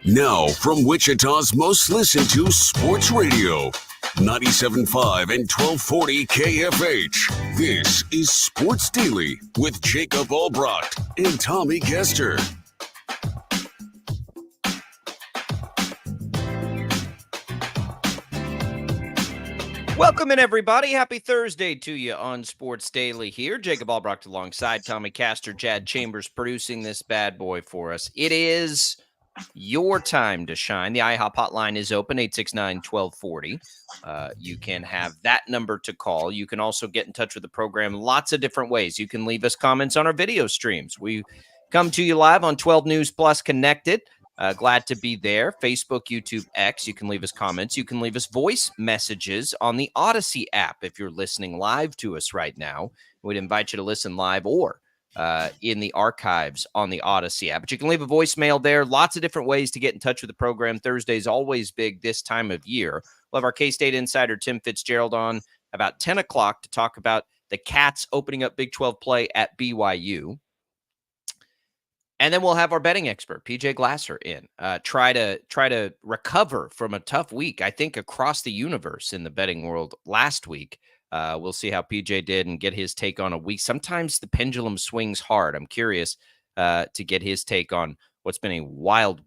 Now, from Wichita's most listened to sports radio, 97.5 and 1240 KFH. This is Sports Daily with Jacob Albrecht and Tommy Kester. Welcome in, everybody. Happy Thursday to you on Sports Daily here. Jacob Albrecht alongside Tommy Castor, Chad Chambers producing this bad boy for us. It is your time to shine. The IHOP hotline is open, 869-1240. You can have that number to call. You can also get in touch with the program lots of different ways. You can leave us comments on our video streams. We come to you live on 12 News Plus Connected. Glad to be there. Facebook, YouTube, X. You can leave us comments. You can leave us voice messages on the Odyssey app if you're listening live to us right now. We'd invite you to listen live or in the archives on the Odyssey app. But you can leave a voicemail there. Lots of different ways to get in touch with the program. Thursday's always big this time of year. We'll have our K-State insider Tim Fitzgerald on about 10 o'clock to talk about the Cats opening up Big 12 play at BYU. And then we'll have our betting expert, PJ Glasser, in. Try to recover from a tough week, I think, across the universe in the betting world last week. We'll see how PJ did and get his take on a week. Sometimes the pendulum swings hard. I'm curious to get his take on what's been a wild,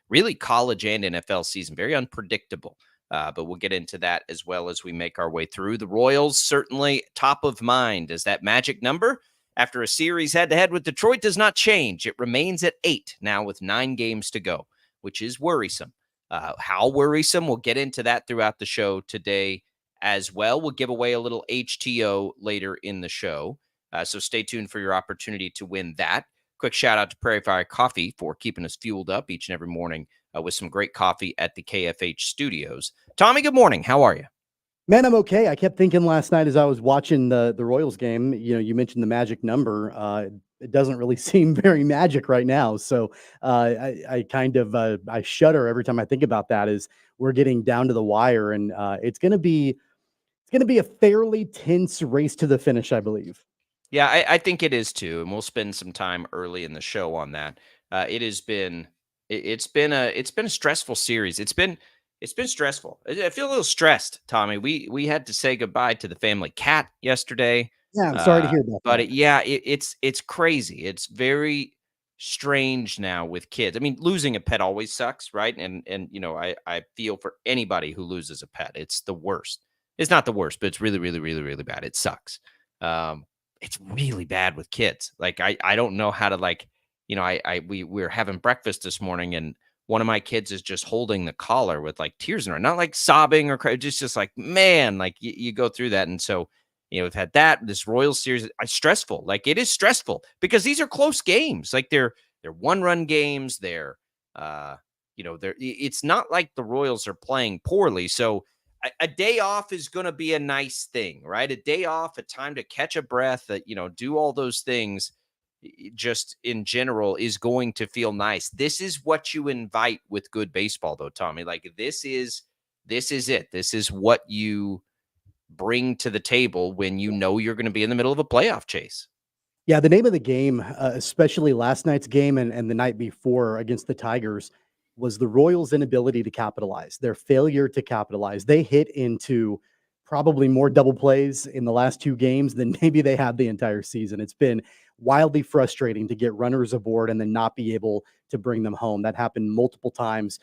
really college and NFL season. Very unpredictable. But we'll get into that as well as we make our way through. The Royals certainly top of mind as that magic number after a series head-to-head with Detroit does not change. It remains at 8 now with 9 games to go, which is worrisome. How worrisome? We'll get into that throughout the show today as well. We'll give away a little HTO later in the show, so stay tuned for your opportunity to win that. Quick shout-out to Prairie Fire Coffee for keeping us fueled up each and every morning with some great coffee at the KFH studios. Tommy, good morning. How are you? Man, I'm okay. I kept thinking last night as I was watching the Royals game, you mentioned the magic number. It doesn't really seem very magic right now. So I kind of I shudder every time I think about that as we're getting down to the wire. And it's going to be a fairly tense race to the finish, I believe. Yeah, I think it is too. And we'll spend some time early in the show on that. It's been a stressful series. It's been stressful. I feel a little stressed, Tommy. We had to say goodbye to the family cat yesterday. Yeah, I'm sorry to hear about but that. it's crazy. It's very strange now with kids. I mean, losing a pet always sucks, right? And I feel for anybody who loses a pet. It's the worst. It's not the worst, but it's really, really, really, really bad. It sucks. It's really bad with kids. Like I don't know how to we were having breakfast this morning and one of my kids is just holding the collar with like tears in her, not like sobbing or crying, just like, man, like you go through that. And so, we've had this Royals series. It's stressful. Like it is stressful because these are close games. Like they're 1-run games. It's not like the Royals are playing poorly. So a day off is going to be a nice thing, right? A day off, a time to catch a breath, do all those things just in general is going to feel nice. This is what you invite with good baseball though, Tommy. Like this is it. This is what you bring to the table when you're going to be in the middle of a playoff chase. Yeah, the name of the game, especially last night's game and the night before against the Tigers, was the Royals' inability to capitalize, their failure to capitalize. They hit into probably more double plays in the last 2 games than maybe they had the entire season. It's been wildly frustrating to get runners aboard and then not be able to bring them home. That happened multiple times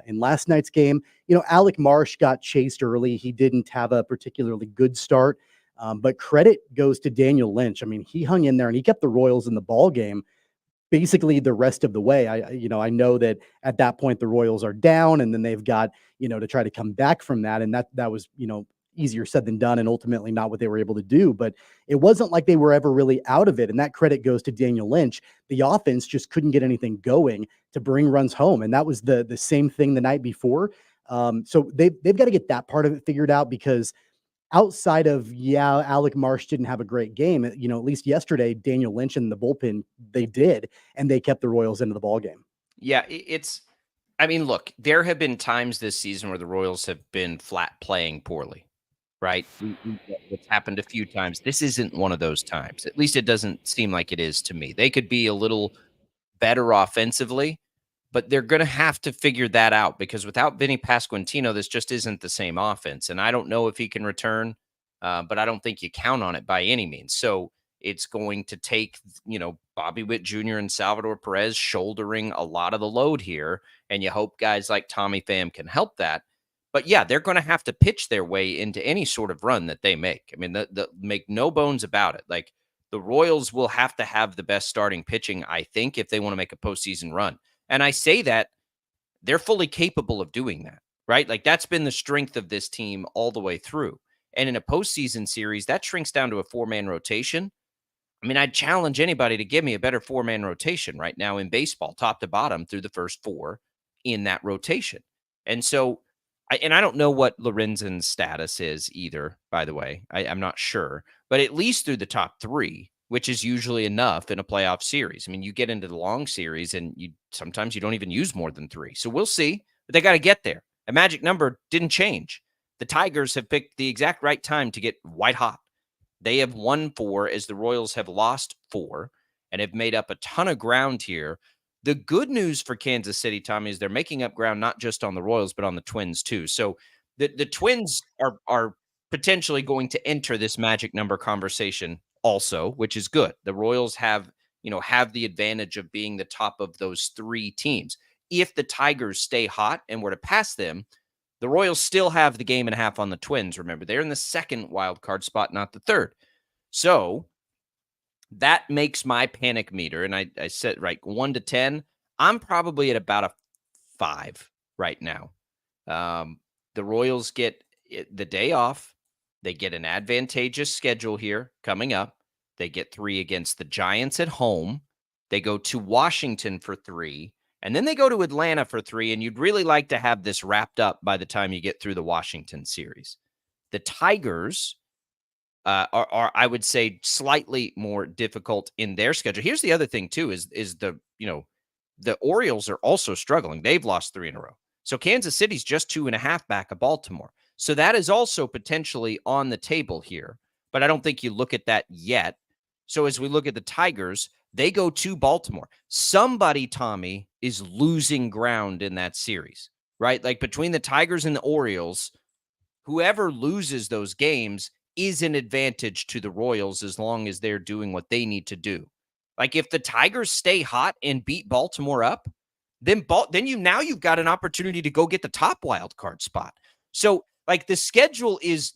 in last night's game. Alec Marsh got chased early. He didn't have a particularly good start. But credit goes to Daniel Lynch. I mean, he hung in there and he kept the Royals in the ball game basically the rest of the way. I know that at that point the Royals are down and then they've got, to try to come back from that. And that was, easier said than done and ultimately not what they were able to do. But it wasn't like they were ever really out of it. And that credit goes to Daniel Lynch. The offense just couldn't get anything going to bring runs home. And that was the same thing the night before. So they've got to get that part of it figured out because outside of, Alec Marsh didn't have a great game. At least yesterday, Daniel Lynch and the bullpen, they did, and they kept the Royals into the ballgame. Yeah, look, there have been times this season where the Royals have been flat playing poorly, right? It's happened a few times. This isn't one of those times. At least it doesn't seem like it is to me. They could be a little better offensively, but they're going to have to figure that out because without Vinny Pasquantino, this just isn't the same offense. And I don't know if he can return, but I don't think you count on it by any means. So it's going to take, Bobby Witt Jr. and Salvador Perez shouldering a lot of the load here. And you hope guys like Tommy Pham can help that. But yeah, they're going to have to pitch their way into any sort of run that they make. I mean, make no bones about it. Like the Royals will have to have the best starting pitching, I think, if they want to make a postseason run. And I say that they're fully capable of doing that, right? Like that's been the strength of this team all the way through. And in a postseason series, that shrinks down to a 4-man rotation. I mean, I'd challenge anybody to give me a better 4-man rotation right now in baseball, top to bottom through the first 4 in that rotation. And so, I don't know what Lorenzen's status is either, by the way. I'm not sure, but at least through the top 3, which is usually enough in a playoff series. I mean, you get into the long series and sometimes you don't even use more than 3. So we'll see, but they got to get there. A magic number didn't change. The Tigers have picked the exact right time to get white hot. They have won 4 as the Royals have lost 4 and have made up a ton of ground here. The good news for Kansas City, Tommy, is they're making up ground not just on the Royals, but on the Twins too. So the Twins are potentially going to enter this magic number conversation also, which is good. The Royals have the advantage of being the top of those 3 teams. If the Tigers stay hot and were to pass them, the Royals still have the game and a half on the Twins. Remember, they're in the second wild card spot, not the third. So that makes my panic meter, and I said, right, 1 to 10, I'm probably at about a 5 right now. The Royals get the day off. They get an advantageous schedule here coming up. They get 3 against the Giants at home. They go to Washington for 3. And then they go to Atlanta for 3. And you'd really like to have this wrapped up by the time you get through the Washington series. The Tigers are I would say slightly more difficult in their schedule. Here's the other thing too, is the Orioles are also struggling. They've lost 3 in a row. So Kansas City's just 2.5 back of Baltimore. So that is also potentially on the table here, but I don't think you look at that yet. So as we look at the Tigers, they go to Baltimore. Somebody, Tommy, is losing ground in that series, right? Like between the Tigers and the Orioles, whoever loses those games is an advantage to the Royals as long as they're doing what they need to do. Like if the Tigers stay hot and beat Baltimore up, then you've got an opportunity to go get the top wild card spot. So like the schedule is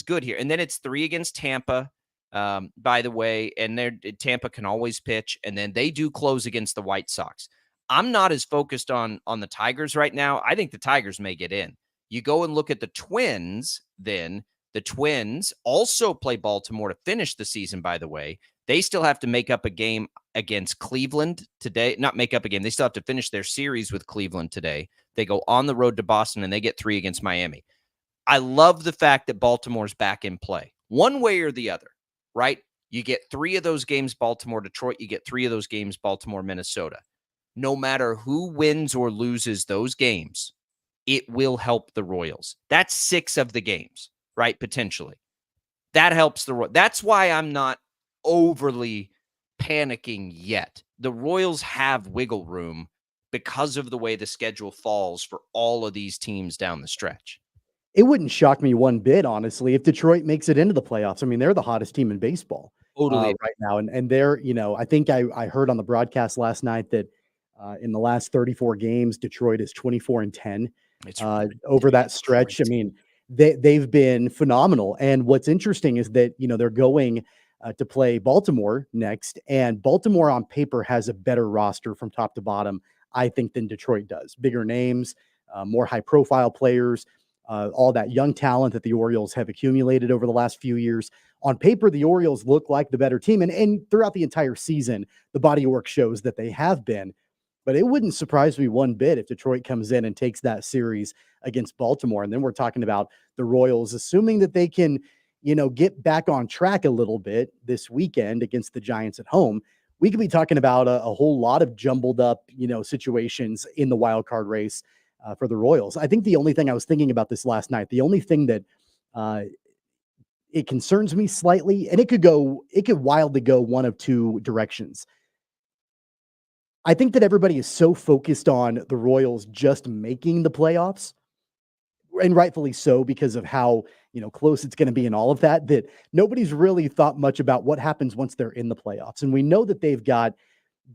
good here. And then it's 3 against Tampa, by the way, and Tampa can always pitch. And then they do close against the White Sox. I'm not as focused on the Tigers right now. I think the Tigers may get in. You go and look at the Twins, then the Twins also play Baltimore to finish the season, by the way. They still have to make up a game against Cleveland today. Not make up a game. They still have to finish their series with Cleveland today. They go on the road to Boston, and they get 3 against Miami. I love the fact that Baltimore's back in play. One way or the other, right? You get 3 of those games Baltimore, Detroit. You get 3 of those games Baltimore, Minnesota. No matter who wins or loses those games, it will help the Royals. That's 6 of the games, right? Potentially. That helps the Royals. That's why I'm not overly panicking yet. The Royals have wiggle room because of the way the schedule falls for all of these teams down the stretch. It wouldn't shock me one bit, honestly, if Detroit makes it into the playoffs. I mean, they're the hottest team in baseball Totally. right now. And they're, I think I heard on the broadcast last night that in the last 34 games, Detroit is 24-10 over that stretch. I mean, they've been phenomenal. And what's interesting is that, they're going to play Baltimore next. And Baltimore on paper has a better roster from top to bottom, I think, than Detroit does. Bigger names, more high profile players. All that young talent that the Orioles have accumulated over the last few years. On paper, the Orioles look like the better team. And throughout the entire season, the body of work shows that they have been. But it wouldn't surprise me one bit if Detroit comes in and takes that series against Baltimore. And then we're talking about the Royals, assuming that they can, get back on track a little bit this weekend against the Giants at home. We could be talking about a whole lot of jumbled up, situations in the wild card race for the Royals. I think the only thing I was thinking about this last night, the only thing that it concerns me slightly, and it could wildly go one of 2 directions. I think that everybody is so focused on the Royals just making the playoffs, and rightfully so because of how, close it's going to be and all of that, that nobody's really thought much about what happens once they're in the playoffs. And we know that they've got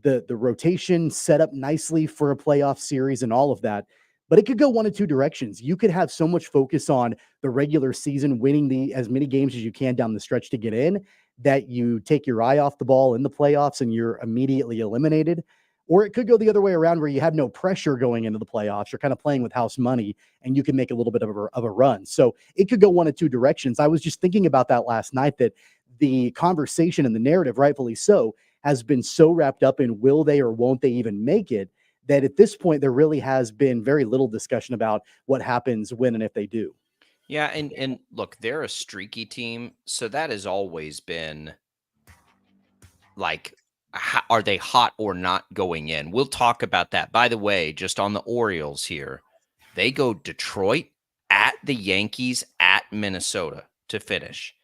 the rotation set up nicely for a playoff series and all of that, but it could go one of two directions. You could have so much focus on the regular season, winning as many games as you can down the stretch to get in, that you take your eye off the ball in the playoffs and you're immediately eliminated. Or it could go the other way around where you have no pressure going into the playoffs. You're kind of playing with house money and you can make a little bit of a run. So it could go one of two directions. I was just thinking about that last night, that the conversation and the narrative, rightfully so, has been so wrapped up in will they or won't they even make it, that at this point there really has been very little discussion about what happens when and if they do. Yeah, and look, they're a streaky team, so that has always been like, are they hot or not going in? We'll talk about that. By the way, just on the Orioles here, they go Detroit, at the Yankees, at Minnesota to finish.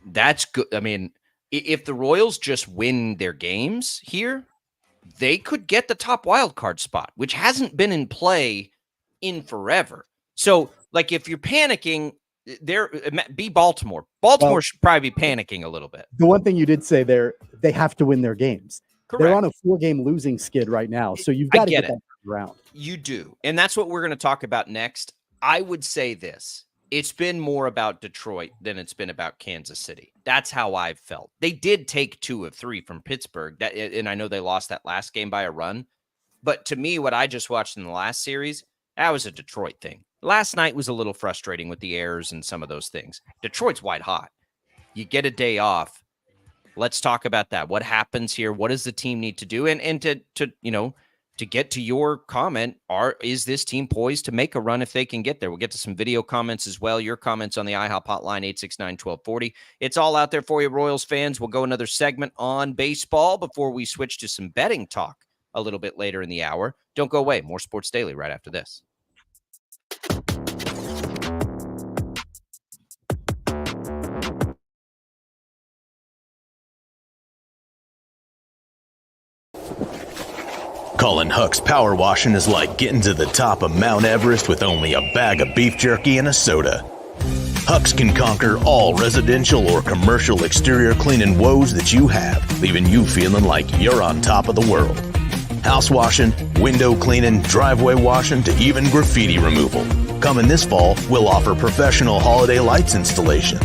That's good. I mean, if the Royals just win their games here, they could get the top wild card spot, which hasn't been in play in forever. So, like, if you're panicking, be Baltimore. Baltimore should probably be panicking a little bit. The one thing you did say there, they have to win their games. Correct. They're on a 4-game losing skid right now, so you've got to get that around. You do, and that's what we're going to talk about next. I would say this. It's been more about Detroit than it's been about Kansas City. That's how I've felt. They did take 2 of 3 from Pittsburgh, and I know they lost that last game by a run. But to me, what I just watched in the last series, that was a Detroit thing. Last night was a little frustrating with the errors and some of those things. Detroit's white hot. You get a day off. Let's talk about that. What happens here? What does the team need to do? And to get to your comment, is this team poised to make a run if they can get there? We'll get to some video comments as well. Your comments on the IHOP hotline, 869-1240. It's all out there for you, Royals fans. We'll go another segment on baseball before we switch to some betting talk a little bit later in the hour. Don't go away. More Sports Daily right after this. Colin Huck's power washing is like getting to the top of Mount Everest with only a bag of beef jerky and a soda. Huck's can conquer all residential or commercial exterior cleaning woes that you have, leaving you feeling like you're on top of the world. House washing, window cleaning, driveway washing, to even graffiti removal. Coming this fall, we'll offer professional holiday lights installation.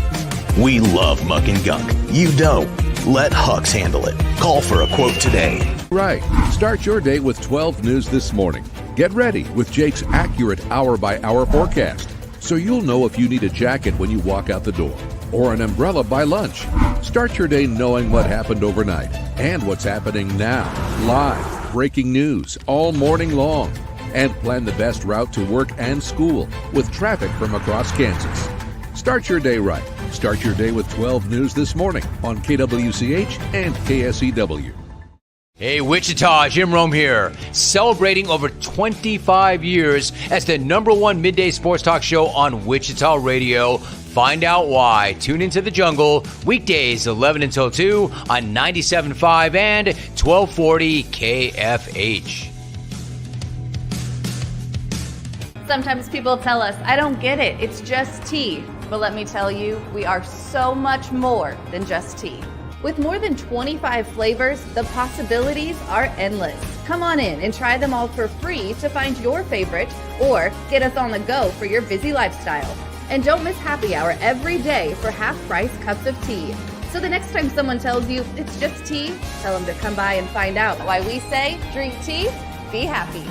We love muck and gunk. You don't. Let Huck's handle it. Call for a quote today. Right. Start your day with 12 News This Morning. Get ready with Jake's accurate hour-by-hour forecast, so you'll know if you need a jacket when you walk out the door or an umbrella by lunch. Start your day knowing what happened overnight and what's happening now. Live, breaking news all morning long. And plan the best route to work and school with traffic from across Kansas. Start your day right. Start your day with 12 News This Morning on KWCH and KSEW. Hey, Wichita, Jim Rome here, celebrating over 25 years as the #1 midday sports talk show on Wichita Radio. Find out why. Tune into The Jungle, weekdays 11 until 2 on 97.5 and 1240 KFH. Sometimes people tell us, I don't get it, it's just tea. But let me tell you, we are so much more than just tea. With more than 25 flavors, the possibilities are endless. Come on in and try them all for free to find your favorite or get us on the go for your busy lifestyle. And don't miss happy hour every day for half-price cups of tea. So the next time someone tells you it's just tea, tell them to come by and find out why we say drink tea, be happy.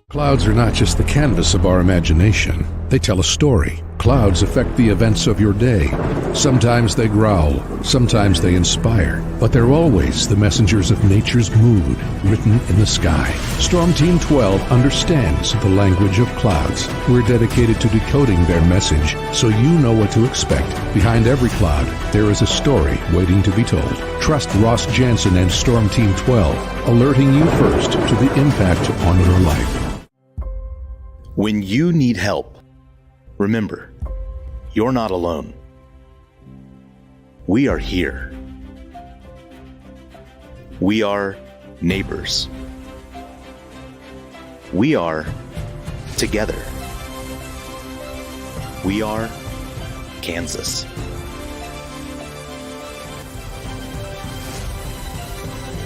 Clouds are not just the canvas of our imagination. They tell a story. Clouds affect the events of your day. Sometimes they growl, sometimes they inspire, but they're always the messengers of nature's mood written in the sky. Storm Team 12 understands the language of clouds. We're dedicated to decoding their message so you know what to expect. Behind every cloud, there is a story waiting to be told. Trust Ross Jansen and Storm Team 12, alerting you first to the impact on your life. When you need help, remember, you're not alone. We are here. We are neighbors. We are together. We are Kansas.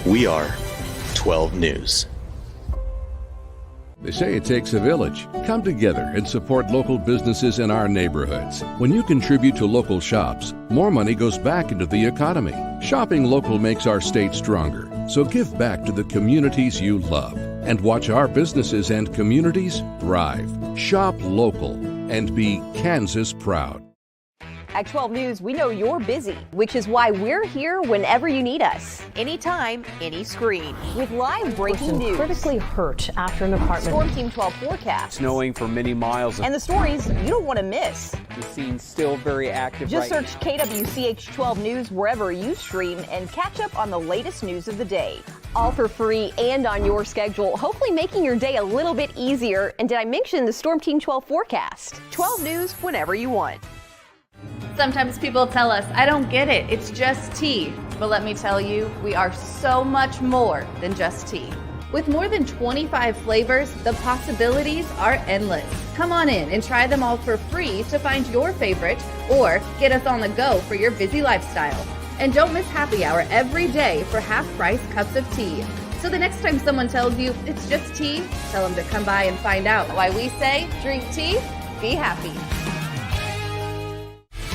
We are 12 News. They say it takes a village. Come together and support local businesses in our neighborhoods. When you contribute to local shops, more money goes back into the economy. Shopping local makes our state stronger. So give back to the communities you love and watch our businesses and communities thrive. Shop local and be Kansas proud. At 12 News, we know you're busy, which is why we're here whenever you need us. Anytime, any screen. With live breaking news. Critically hurt after an apartment. Storm Team 12 forecast. Snowing for many miles. And the stories you don't want to miss. The scene's still very active. Just search KWCH 12 News wherever you stream and catch up on the latest news of the day. All for free and on your schedule, hopefully making your day a little bit easier. And did I mention the Storm Team 12 forecast? 12 News whenever you want. Sometimes people tell us, I don't get it, it's just tea. But let me tell you, we are so much more than just tea. With more than 25 flavors, the possibilities are endless. Come on in and try them all for free to find your favorite or get us on the go for your busy lifestyle. And don't miss happy hour every day for half-price cups of tea. So the next time someone tells you it's just tea, tell them to come by and find out why we say drink tea, be happy.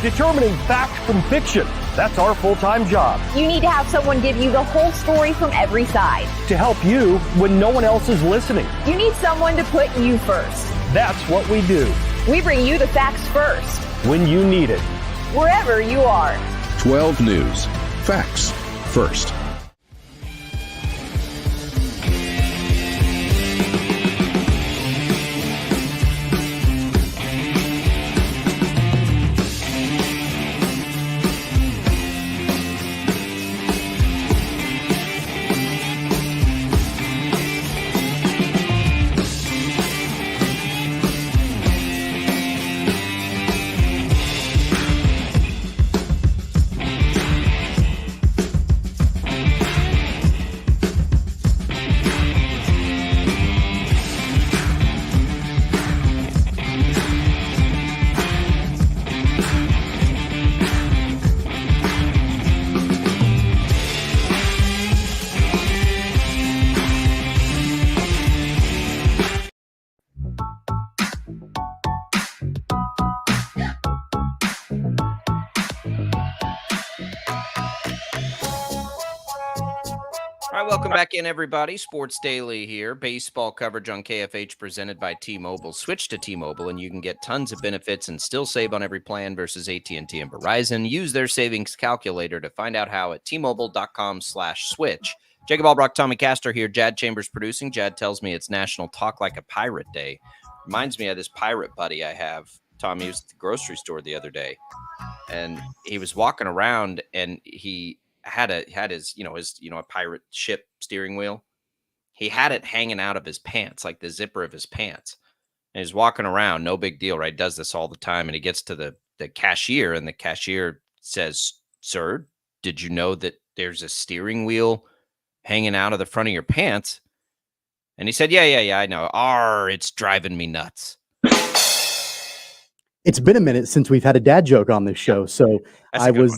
Determining fact from fiction. That's our full-time job. You need to have someone give you the whole story from every side. To help you when no one else is listening. You need someone to put you first. That's what we do. We bring you the facts first. When you need it. Wherever you are. 12 News. Facts first. All right, welcome back in, everybody. Sports Daily here. Baseball coverage on KFH presented by T-Mobile. Switch to T-Mobile, and you can get tons of benefits and still save on every plan versus AT&T and Verizon. Use their savings calculator to find out how at T-Mobile.com/switch. Jacob Albrock, Tommy Castor here. Jad Chambers producing. Jad tells me it's National Talk Like a Pirate Day. Reminds me of this pirate buddy I have. Tommy was at the grocery store the other day, and he was walking around, and he had his a pirate ship steering wheel. He had it hanging out of his pants, like the zipper of his pants. And he's walking around, no big deal, right? Does this all the time. And he gets to the cashier, and the cashier says, "Sir, did you know that there's a steering wheel hanging out of the front of your pants?" And he said, yeah, I know. It's driving me nuts. It's been a minute since we've had a dad joke on this show, so That's I was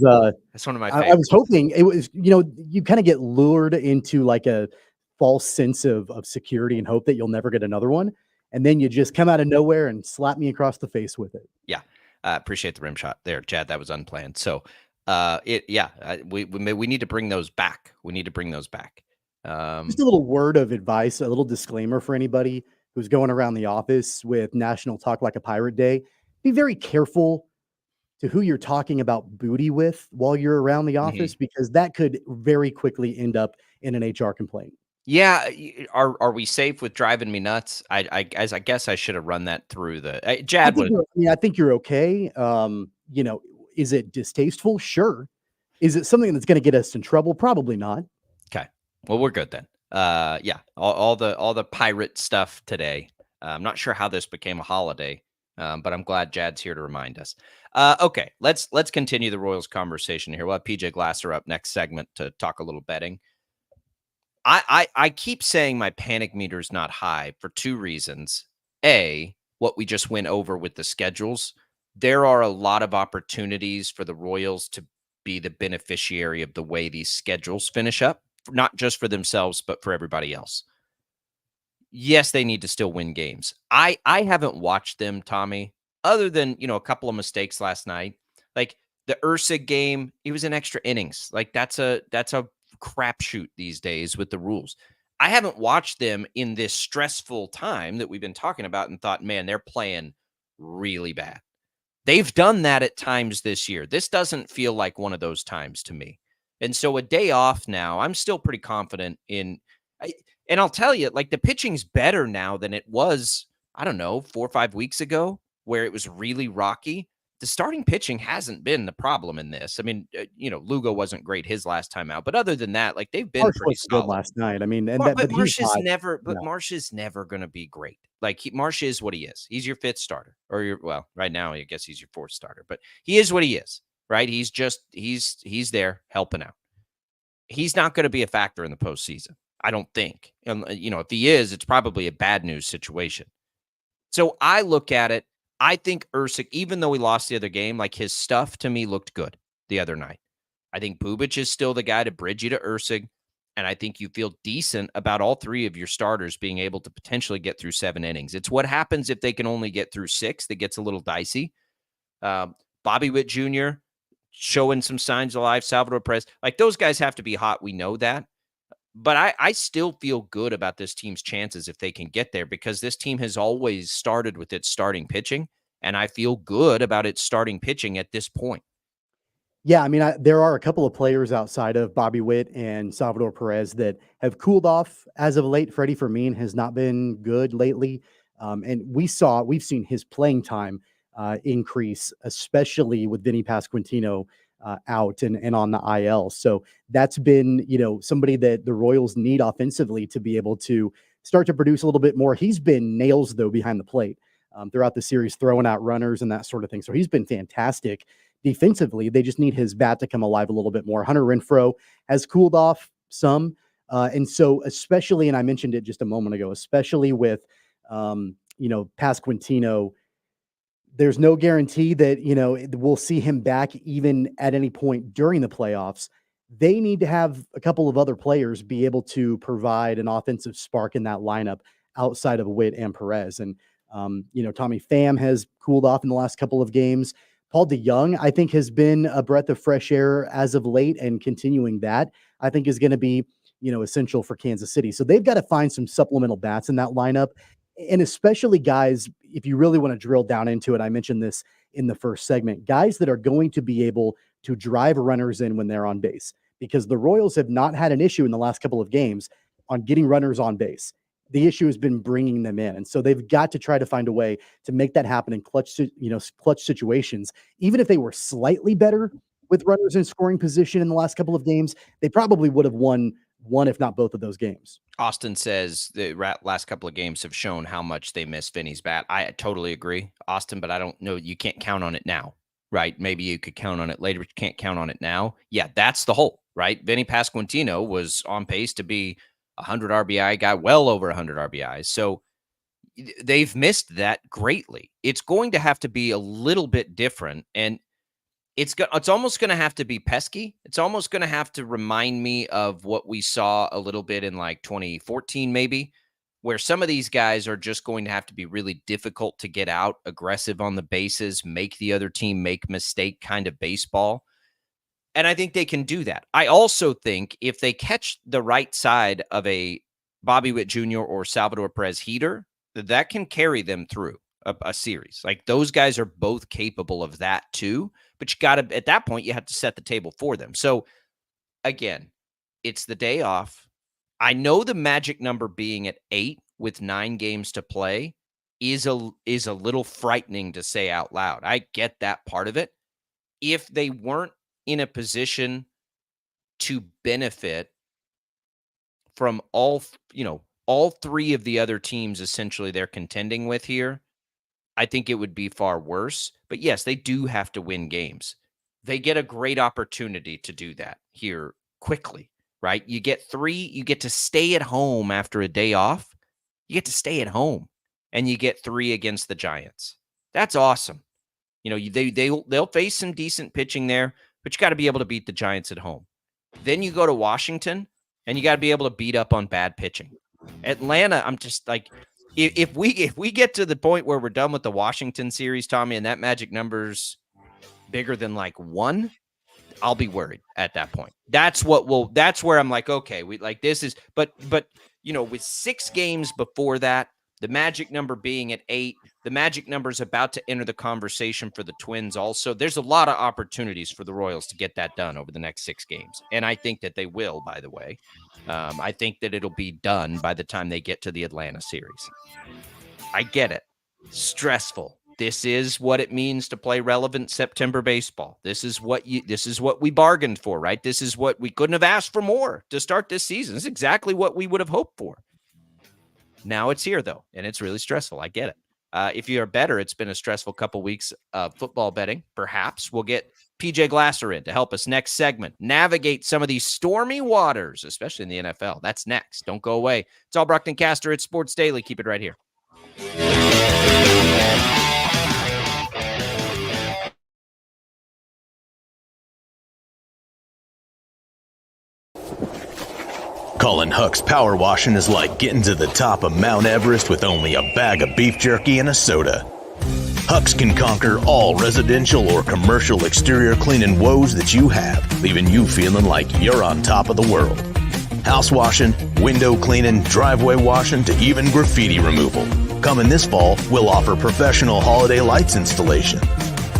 that's one of my favorites. I was hoping it was, you kind of get lured into like a false sense of security and hope that you'll never get another one, and then you just come out of nowhere and slap me across the face with it. Yeah, appreciate the rim shot there, Chad. That was unplanned. So, we need to bring those back. We need to bring those back. Just a little word of advice, a little disclaimer for anybody who's going around the office with National Talk Like a Pirate Day. Be very careful to who you're talking about booty with while you're around the office, because that could very quickly end up in an HR complaint. Yeah, are we safe with driving me nuts? I guess I should have run that through the Jad would. I think you're okay. Is it distasteful? Sure. Is it something that's going to get us in trouble? Probably not. Okay. Well, we're good then. All the pirate stuff today. I'm not sure how this became a holiday. But I'm glad Jad's here to remind us. Okay, let's continue the Royals conversation here. We'll have PJ Glasser up next segment to talk a little betting. I keep saying my panic meter is not high for two reasons. A, what we just went over with the schedules. There are a lot of opportunities for the Royals to be the beneficiary of the way these schedules finish up, not just for themselves, but for everybody else. Yes, they need to still win games. I haven't watched them, Tommy, other than, a couple of mistakes last night. Like the Ursig game, it was in extra innings. Like that's a crapshoot these days with the rules. I haven't watched them in this stressful time that we've been talking about and thought, man, they're playing really bad. They've done that at times this year. This doesn't feel like one of those times to me. And so a day off now, I'm still pretty confident in. And I'll tell you, like the pitching's better now than it was, I don't know, 4 or 5 weeks ago, where it was really rocky. The starting pitching hasn't been the problem in this. I mean, Lugo wasn't great his last time out, but other than that, like they've been Marsh pretty was good solid. last night. I mean, and But but he's Marsh is hot. never. But No. Marsh is never going to be great. Like Marsh is what he is. He's your fifth starter, or right now I guess he's your fourth starter. But he is what he is, right? He's he's there helping out. He's not going to be a factor in the postseason, I don't think. And if he is, it's probably a bad news situation. So I look at it. I think Ursig, even though he lost the other game, like his stuff to me looked good the other night. I think Bubic is still the guy to bridge you to Ursig. And I think you feel decent about all three of your starters being able to potentially get through 7 innings. It's what happens if they can only get through 6 that gets a little dicey. Bobby Witt Jr. showing some signs of life. Salvador Perez, like those guys have to be hot. We know that. But I still feel good about this team's chances if they can get there, because this team has always started with its starting pitching, and I feel good about its starting pitching at this point. Yeah, I mean, there are a couple of players outside of Bobby Witt and Salvador Perez that have cooled off as of late. Freddie Fermin has not been good lately, and we've seen his playing time increase, especially with Vinny Pasquantino out and on the IL. So that's been, somebody that the Royals need offensively to be able to start to produce a little bit more. He's been nails though behind the plate throughout the series, throwing out runners and that sort of thing. So he's been fantastic defensively. They just need his bat to come alive a little bit more. Hunter Renfroe has cooled off some. And so especially, and I mentioned it just a moment ago, especially with, Pasquantino, there's no guarantee that, we'll see him back even at any point during the playoffs. They need to have a couple of other players be able to provide an offensive spark in that lineup outside of Witt and Perez. And, Tommy Pham has cooled off in the last couple of games. Paul DeJong, I think, has been a breath of fresh air as of late, and continuing that, I think, is going to be, essential for Kansas City. So they've got to find some supplemental bats in that lineup. And especially guys, if you really want to drill down into it, I mentioned this in the first segment, guys that are going to be able to drive runners in when they're on base, because the Royals have not had an issue in the last couple of games on getting runners on base. The issue has been bringing them in. And so they've got to try to find a way to make that happen in clutch situations. Even if they were slightly better with runners in scoring position in the last couple of games, they probably would have won one, if not both of those games. Austin says the last couple of games have shown how much they miss Vinny's bat. I totally agree, Austin, but I don't know. You can't count on it now, right? Maybe you could count on it later, but you can't count on it now. Yeah, that's the whole, right? Vinny Pasquantino was on pace to be 100 RBI guy, well over 100 RBIs. So they've missed that greatly. It's going to have to be a little bit different, and it's almost going to have to be pesky. It's almost going to have to remind me of what we saw a little bit in like 2014, maybe, where some of these guys are just going to have to be really difficult to get out, aggressive on the bases, make the other team make mistake kind of baseball. And I think they can do that. I also think if they catch the right side of a Bobby Witt Jr. or Salvador Perez heater, that can carry them through a series. Like those guys are both capable of that too, but you got to, at that point, you have to set the table for them. So again, it's the day off. I know the magic number being at 8 with 9 games to play is a little frightening to say out loud. I get that part of it. If they weren't in a position to benefit from all three of the other teams essentially they're contending with here, I think it would be far worse. But yes, they do have to win games. They get a great opportunity to do that here quickly. right? You get 3, you get to stay at home after a day off. You get to stay at home, and you get 3 against the Giants. That's awesome. You know, they'll face some decent pitching there, but you got to be able to beat the Giants at home. Then you go to Washington, and you got to be able to beat up on bad pitching. Atlanta, I'm just like, if we get to the point where we're done with the Washington series, Tommy, and that magic number's bigger than like 1, I'll be worried at that point. That's where I'm like, okay, but you know, with 6 games before that, the magic number being at 8, the magic number is about to enter the conversation for the Twins also. There's a lot of opportunities for the Royals to get that done over the next 6 games. And I think that they will, by the way. I think that it'll be done by the time they get to the Atlanta series. I get it. Stressful. This is what it means to play relevant September baseball. This is what we bargained for, right? This is what we couldn't have asked for more to start this season. This is exactly what we would have hoped for. Now it's here, though, and it's really stressful. I get it. If you're a bettor, it's been a stressful couple weeks of football betting. Perhaps we'll get PJ Glasser in to help us next segment navigate some of these stormy waters, especially in the NFL. That's next. Don't go away. It's Albrecht and Caster at Sports Daily. Keep it right here. Colin Huck's power washing is like getting to the top of Mount Everest with only a bag of beef jerky and a soda. Huck's can conquer all residential or commercial exterior cleaning woes that you have, leaving you feeling like you're on top of the world. House washing, window cleaning, driveway washing, to even graffiti removal. Coming this fall, we'll offer professional holiday lights installation.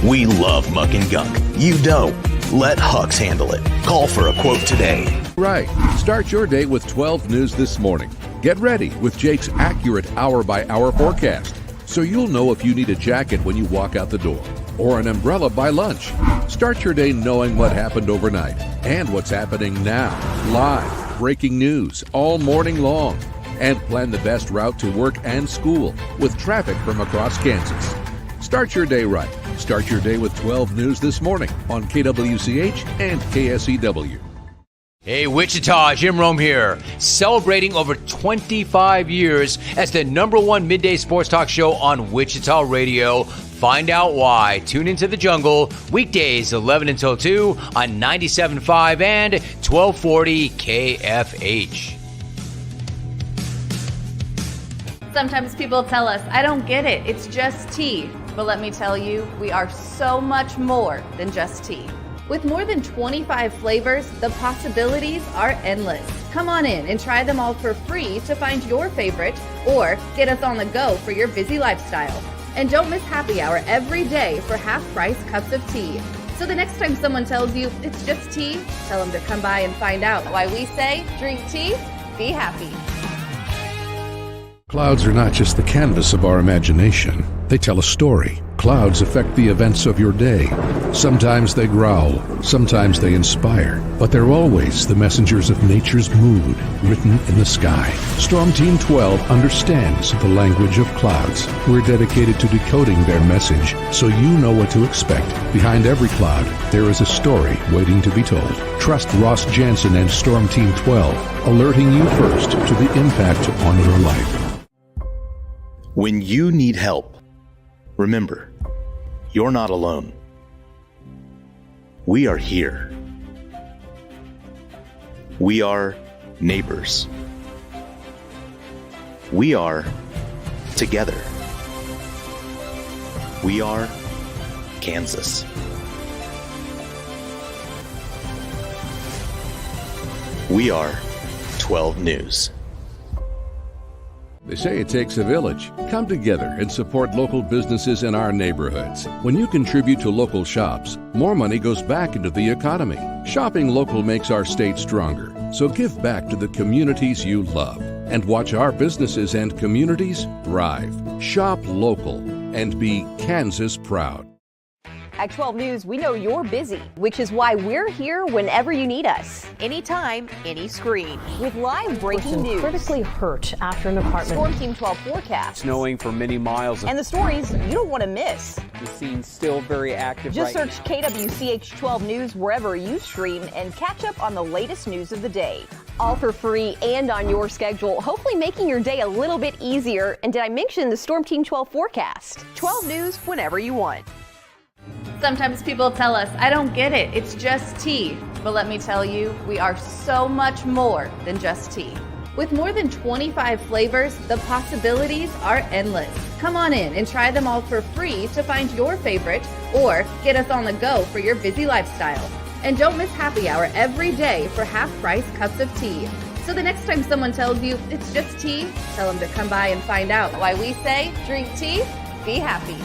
We love muck and gunk. You don't. Let Huck's handle it. Call for a quote today. Right. Start your day with 12 News this morning. Get ready with Jake's accurate hour-by-hour forecast, so you'll know if you need a jacket when you walk out the door, or an umbrella by lunch. Start your day knowing what happened overnight and what's happening now. Live, breaking news all morning long. And plan the best route to work and school with traffic from across Kansas. Start your day right. Start your day with 12 News this morning on KWCH and KSEW. Hey, Wichita, Jim Rome here, celebrating over 25 years as the #1 midday sports talk show on Wichita Radio. Find out why. Tune into The Jungle, weekdays 11 until 2 on 97.5 and 1240 KFH. Sometimes people tell us, I don't get it, it's just tea. But let me tell you, we are so much more than just tea. With more than 25 flavors, the possibilities are endless. Come on in and try them all for free to find your favorite or get us on the go for your busy lifestyle. And don't miss happy hour every day for half-price cups of tea. So the next time someone tells you it's just tea, tell them to come by and find out why we say drink tea, be happy. Clouds are not just the canvas of our imagination. They tell a story. Clouds affect the events of your day. Sometimes they growl, sometimes they inspire, but they're always the messengers of nature's mood written in the sky. Storm Team 12 understands the language of clouds. We're dedicated to decoding their message so you know what to expect. Behind every cloud, there is a story waiting to be told. Trust Ross Jansen and Storm Team 12, alerting you first to the impact on your life. When you need help, remember, you're not alone. We are here. We are neighbors. We are together. We are Kansas. We are 12 News. They say it takes a village. Come together and support local businesses in our neighborhoods. When you contribute to local shops, more money goes back into the economy. Shopping local makes our state stronger. So give back to the communities you love and watch our businesses and communities thrive. Shop local and be Kansas proud. At 12 News, we know you're busy, which is why we're here whenever you need us. Anytime, any screen. With live breaking news. Critically hurt after an apartment. Storm Team 12 forecast. Snowing for many miles. And the stories you don't want to miss. The scene's still very active. Just right search KWCH 12 News wherever you stream and catch up on the latest news of the day. All for free and on your schedule, hopefully making your day a little bit easier. And did I mention the Storm Team 12 forecast? 12 News whenever you want. Sometimes people tell us, I don't get it, it's just tea. But let me tell you, we are so much more than just tea. With more than 25 flavors, the possibilities are endless. Come on in and try them all for free to find your favorite or get us on the go for your busy lifestyle. And don't miss happy hour every day for half-price cups of tea. So the next time someone tells you it's just tea, tell them to come by and find out why we say drink tea, be happy.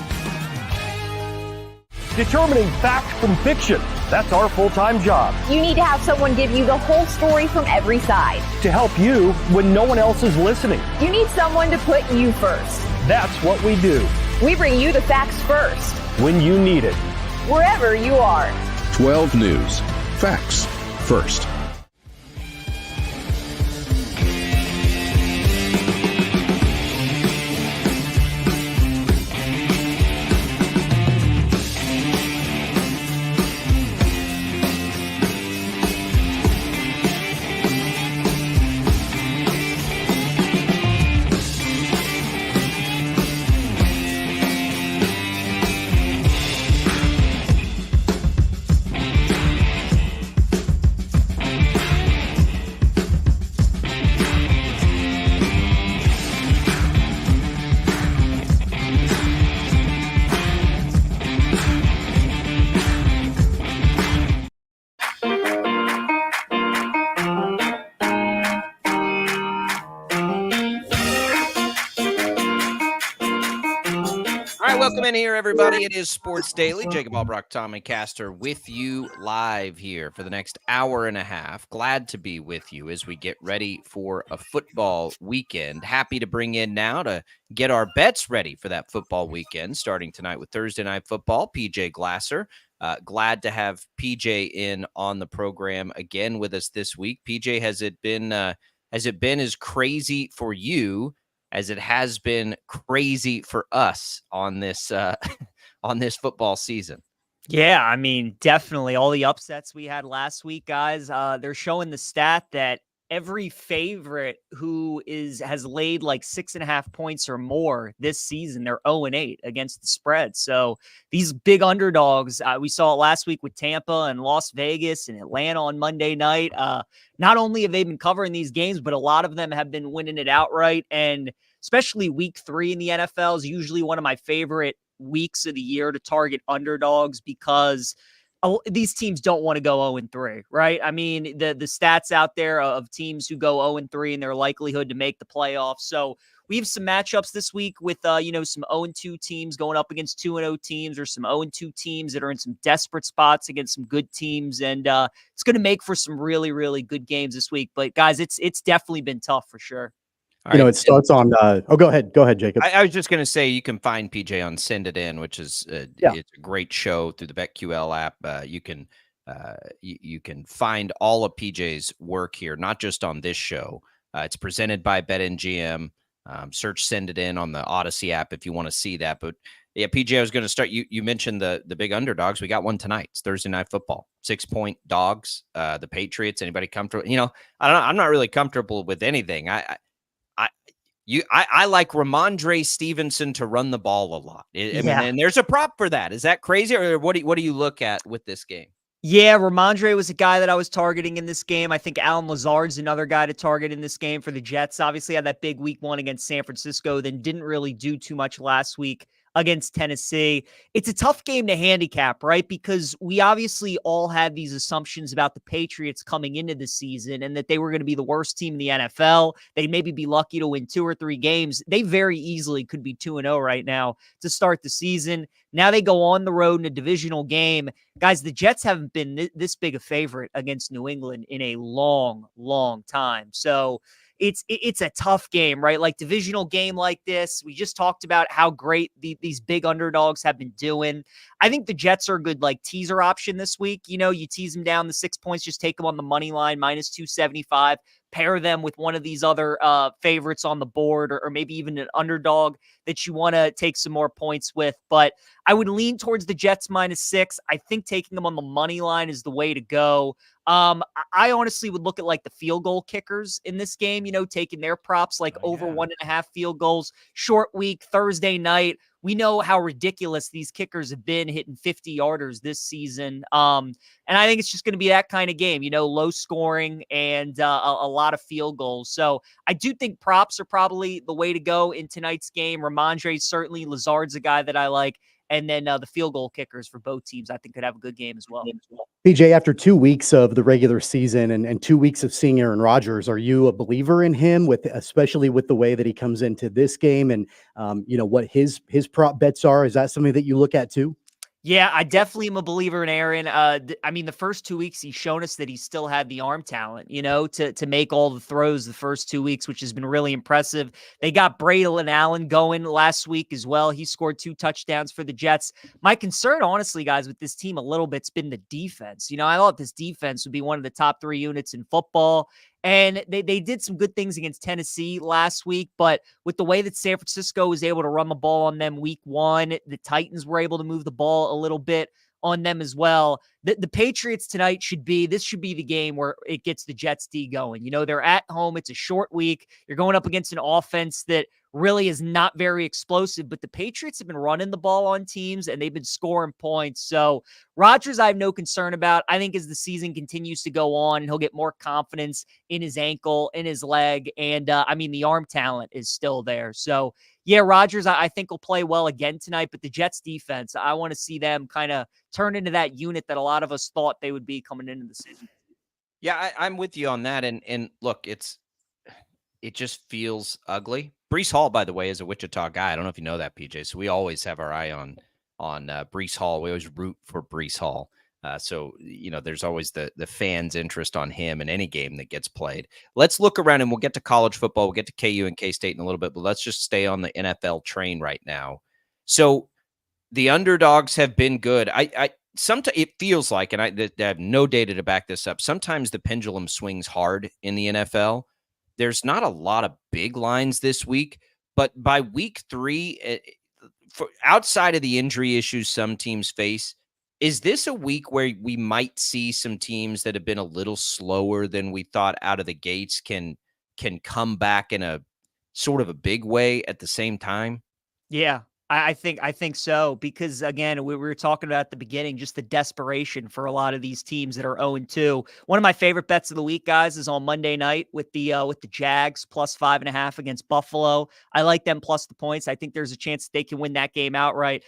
Determining fact from fiction. That's our full-time job. You need to have someone give you the whole story from every side. To help you when no one else is listening. You need someone to put you first. That's what we do. We bring you the facts first. When you need it. Wherever you are. 12 News. Facts first. Welcome in here, everybody. It is Sports Daily. Jacob Albrock, Tommy Castor with you live here for the next hour and a half. Glad to be with you as we get ready for a football weekend. Happy to bring in now to get our bets ready for that football weekend, starting tonight with Thursday Night Football, PJ Glasser. Glad to have PJ in on the program again with us this week. PJ, has it been as crazy for you as it has been crazy for us on this on this football season? Yeah, I mean, definitely all the upsets we had last week, guys. They're showing the stat that every favorite who has laid like 6.5 points or more this season, they're 0-8 against the spread. So these big underdogs, we saw it last week with Tampa and Las Vegas and Atlanta on Monday night. Not only have they been covering these games, but a lot of them have been winning it outright. And especially week 3 in the NFL is usually one of my favorite weeks of the year to target underdogs because these teams don't want to go 0-3, right? I mean, the stats out there of teams who go 0-3 and their likelihood to make the playoffs. So we have some matchups this week with, some 0-2 teams going up against 2-0 teams, or some 0-2 teams that are in some desperate spots against some good teams. And it's going to make for some really, really good games this week. But guys, it's definitely been tough for sure. It starts on. Go ahead, Jacob. I was just going to say you can find PJ on Send It In, which is it's a great show through the BetQL app. You can find all of PJ's work here, not just on this show. It's presented by BetMGM. Search Send It In on the Odyssey app if you want to see that. But yeah, PJ, I was going to start. You mentioned the big underdogs. We got one tonight. It's Thursday Night Football. 6-point dogs. The Patriots. Anybody comfortable? I don't know. I'm not really comfortable with anything. I like Ramondre Stevenson to run the ball a lot. And there's a prop for that. Is that crazy, or what do you look at with this game? Yeah, Ramondre was a guy that I was targeting in this game. I think Alan Lazard's another guy to target in this game for the Jets. Obviously had that big week 1 against San Francisco, then didn't really do too much last week against Tennessee. It's a tough game to handicap, right? Because we obviously all had these assumptions about the Patriots coming into the season and that they were going to be the worst team in the NFL. They'd maybe be lucky to win 2 or 3 games. They very easily could be 2-0 right now to start the season. Now they go on the road in a divisional game. Guys, the Jets haven't been this big a favorite against New England in a long, long time. So it's a tough game, right? Like divisional game like this. We just talked about how great these big underdogs have been doing. I think the Jets are a good like teaser option this week. You tease them down the 6 points, just take them on the money line, -275. Pair them with one of these other favorites on the board, or maybe even an underdog that you want to take some more points with. But I would lean towards the Jets -6. I think taking them on the money line is the way to go. I honestly would look at like the field goal kickers in this game, taking their props like over 1.5 field goals. Short week, Thursday night. We know how ridiculous these kickers have been hitting 50-yarders this season. And I think it's just going to be that kind of game, low scoring and a lot of field goals. So I do think props are probably the way to go in tonight's game. Ramondre, certainly. Lazard's a guy that I like. And then the field goal kickers for both teams, I think, could have a good game as well. PJ, after 2 weeks of the regular season and 2 weeks of seeing Aaron Rodgers, are you a believer in him, especially with the way that he comes into this game and what his prop bets are? Is that something that you look at too? Yeah, I definitely am a believer in Aaron. I mean, the first 2 weeks, he's shown us that he still had the arm talent, to make all the throws the first 2 weeks, which has been really impressive. They got Braylon Allen going last week as well. He scored 2 touchdowns for the Jets. My concern, honestly, guys, with this team a little bit's been the defense. I thought this defense would be one of the top 3 units in football. And they did some good things against Tennessee last week, but with the way that San Francisco was able to run the ball on them week 1, the Titans were able to move the ball a little bit on them as well. The Patriots tonight should be the game where it gets the Jets D going. They're at home. It's a short week. You're going up against an offense that really is not very explosive, but the Patriots have been running the ball on teams and they've been scoring points. So Rodgers, I have no concern about. I think as the season continues to go on, he'll get more confidence in his ankle, in his leg. And the arm talent is still there. So yeah, Rodgers, I think will play well again tonight, but the Jets defense, I want to see them kind of turn into that unit that a lot of us thought they would be coming into the season. Yeah, I'm with you on that. And look, it just feels ugly. Breece Hall, by the way, is a Wichita guy. I don't know if you know that, PJ. So we always have our eye on Breece Hall. We always root for Breece Hall. So there's always the fans' interest on him in any game that gets played. Let's look around, and we'll get to college football. We'll get to KU and K-State in a little bit, but let's just stay on the NFL train right now. So the underdogs have been good. Sometimes it feels like, and I have no data to back this up, sometimes the pendulum swings hard in the NFL. There's not a lot of big lines this week, but by week 3, outside of the injury issues some teams face, is this a week where we might see some teams that have been a little slower than we thought out of the gates can come back in a sort of a big way at the same time? Yeah. I think so, because again, we were talking about at the beginning, just the desperation for a lot of these teams that are 0-2. One of my favorite bets of the week, guys, is on Monday night with the Jags +5.5 against Buffalo. I like them plus the points. I think there's a chance that they can win that game outright.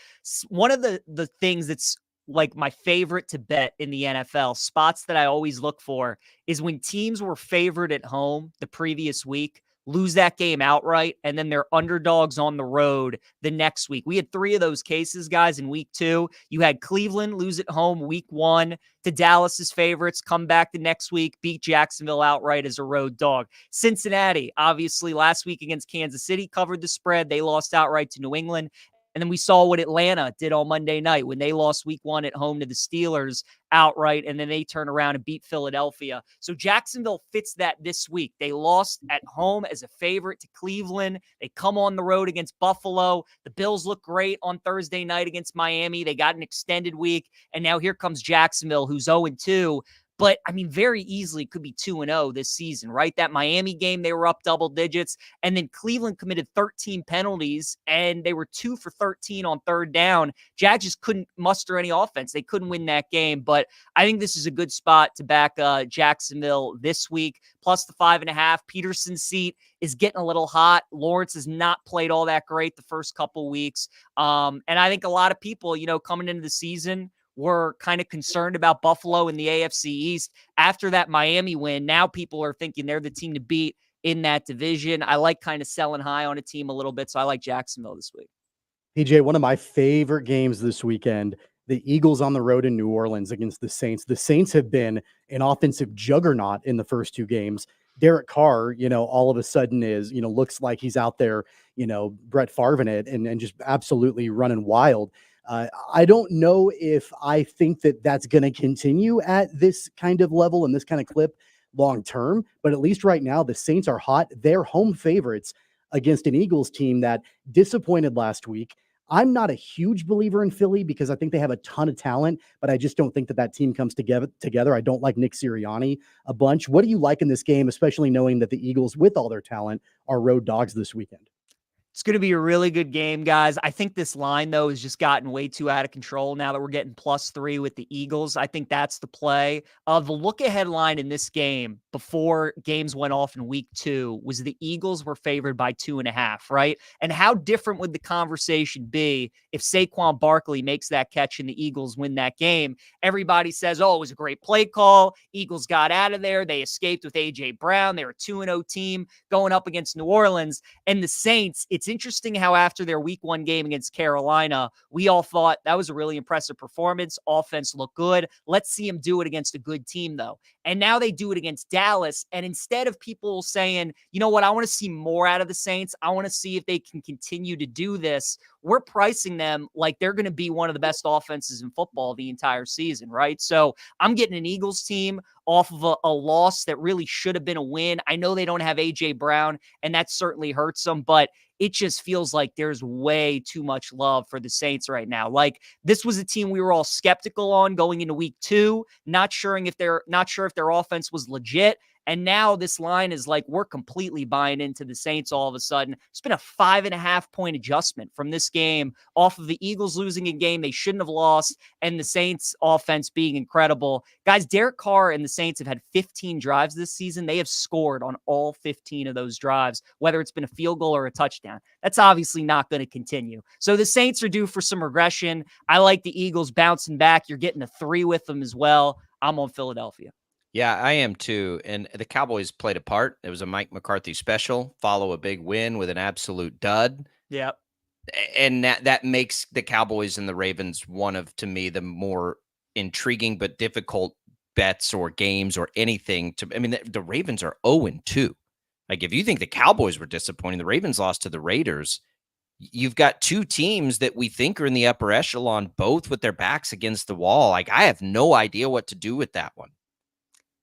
One of the things that's like my favorite to bet in the NFL, spots that I always look for, is when teams were favored at home the previous week, lose that game outright, and then they're underdogs on the road the next week. We had 3 of those cases, guys, in week 2. You had Cleveland lose at home week 1 to Dallas's favorites, come back the next week, beat Jacksonville outright as a road dog. Cincinnati, obviously, last week against Kansas City, covered the spread. They lost outright to New England. And then we saw what Atlanta did on Monday night when they lost week 1 at home to the Steelers outright, and then they turn around and beat Philadelphia. So Jacksonville fits that this week. They lost at home as a favorite to Cleveland. They come on the road against Buffalo. The Bills look great on Thursday night against Miami. They got an extended week, and now here comes Jacksonville, who's 0-2. But, very easily could be 2-0 this season, right? That Miami game, they were up double digits. And then Cleveland committed 13 penalties, and they were 2 for 13 on third down. Jags just couldn't muster any offense. They couldn't win that game. But I think this is a good spot to back Jacksonville this week. Plus the 5.5. Peterson's seat is getting a little hot. Lawrence has not played all that great the first couple weeks. And I think a lot of people, coming into the season, were kind of concerned about Buffalo in the AFC East. After that Miami win, now people are thinking they're the team to beat in that division. I like kind of selling high on a team a little bit, so I like Jacksonville this week. PJ, one of my favorite games this weekend, the Eagles on the road in New Orleans against the Saints. The Saints have been an offensive juggernaut in the first 2 games. Derek Carr, all of a sudden is, looks like he's out there, Brett Favre it and just absolutely running wild. I don't know if I think that that's going to continue at this kind of level and this kind of clip long term, but at least right now the Saints are hot. They're home favorites against an Eagles team that disappointed last week. I'm not a huge believer in Philly because I think they have a ton of talent, but I just don't think that team comes together. I don't like Nick Sirianni a bunch. What do you like in this game, especially knowing that the Eagles, with all their talent, are road dogs this weekend? It's going to be a really good game, guys. I think this line, though, has just gotten way too out of control now that we're getting +3 with the Eagles. I think that's the play. The look-ahead line in this game before games went off in week 2 was the Eagles were favored by 2.5, right? And how different would the conversation be if Saquon Barkley makes that catch and the Eagles win that game? Everybody says, oh, it was a great play call. Eagles got out of there. They escaped with A.J. Brown. They're a 2-0 team going up against New Orleans. And the Saints, it's interesting how after their week 1 game against Carolina, we all thought that was a really impressive performance. Offense looked good. Let's see them do it against a good team, though. And now they do it against Dallas. And instead of people saying, you know what, I want to see more out of the Saints, I want to see if they can continue to do this, we're pricing them like they're going to be one of the best offenses in football the entire season, right? So I'm getting an Eagles team off of a loss that really should have been a win. I know they don't have A.J. Brown, and that certainly hurts them, but it just feels like there's way too much love for the Saints right now. Like, this was a team we were all skeptical on going into week 2, not sure if their offense was legit. And now this line is like, we're completely buying into the Saints all of a sudden. It's been a 5.5 point adjustment from this game off of the Eagles losing a game they shouldn't have lost and the Saints offense being incredible. Guys, Derek Carr and the Saints have had 15 drives this season. They have scored on all 15 of those drives, whether it's been a field goal or a touchdown. That's obviously not going to continue. So the Saints are due for some regression. I like the Eagles bouncing back. You're getting a 3 with them as well. I'm on Philadelphia. Yeah, I am too. And the Cowboys played a part. It was a Mike McCarthy special, follow a big win with an absolute dud. Yep. And that makes the Cowboys and the Ravens one of, to me, the more intriguing but difficult bets or games or anything. The Ravens are 0-2. Like, if you think the Cowboys were disappointing, the Ravens lost to the Raiders. You've got 2 teams that we think are in the upper echelon, both with their backs against the wall. Like, I have no idea what to do with that one.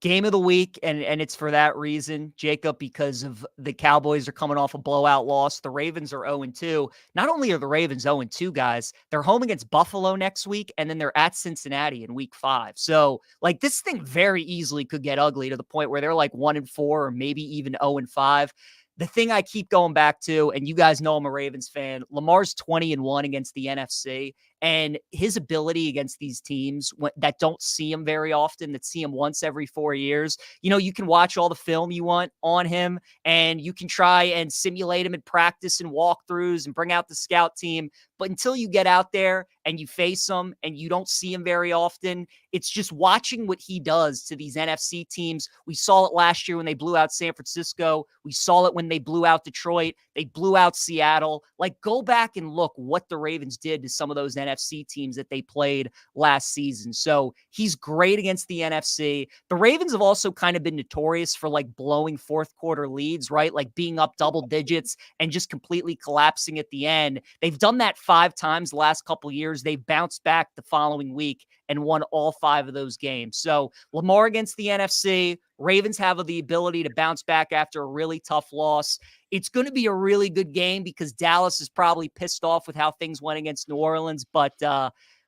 Game of the week, and it's for that reason, Jacob, because of the Cowboys are coming off a blowout loss. The Ravens are 0-2. Not only are the Ravens 0-2, guys, they're home against Buffalo next week, and then they're at Cincinnati in week 5. So, like, this thing very easily could get ugly to the point where they're like 1-4 or maybe even 0-5. The thing I keep going back to, and you guys know I'm a Ravens fan, Lamar's 20-1 against the NFC, and his ability against these teams that don't see him very often, that see him once every 4 years. You can watch all the film you want on him, and you can try and simulate him in practice and walkthroughs and bring out the scout team. But until you get out there and you face him and you don't see him very often, it's just watching what he does to these NFC teams. We saw it last year when they blew out San Francisco. We saw it when they blew out Detroit. They blew out Seattle. Like, go back and look what the Ravens did to some of those NFC teams that they played last season. So he's great against the NFC. The Ravens have also kind of been notorious for like blowing fourth quarter leads, right? Like being up double digits and just completely collapsing at the end. They've done that 5 times the last couple of years. They've bounced back the following week and won all 5 of those games. So Lamar against the NFC, Ravens have the ability to bounce back after a really tough loss. It's going to be a really good game because Dallas is probably pissed off with how things went against New Orleans, but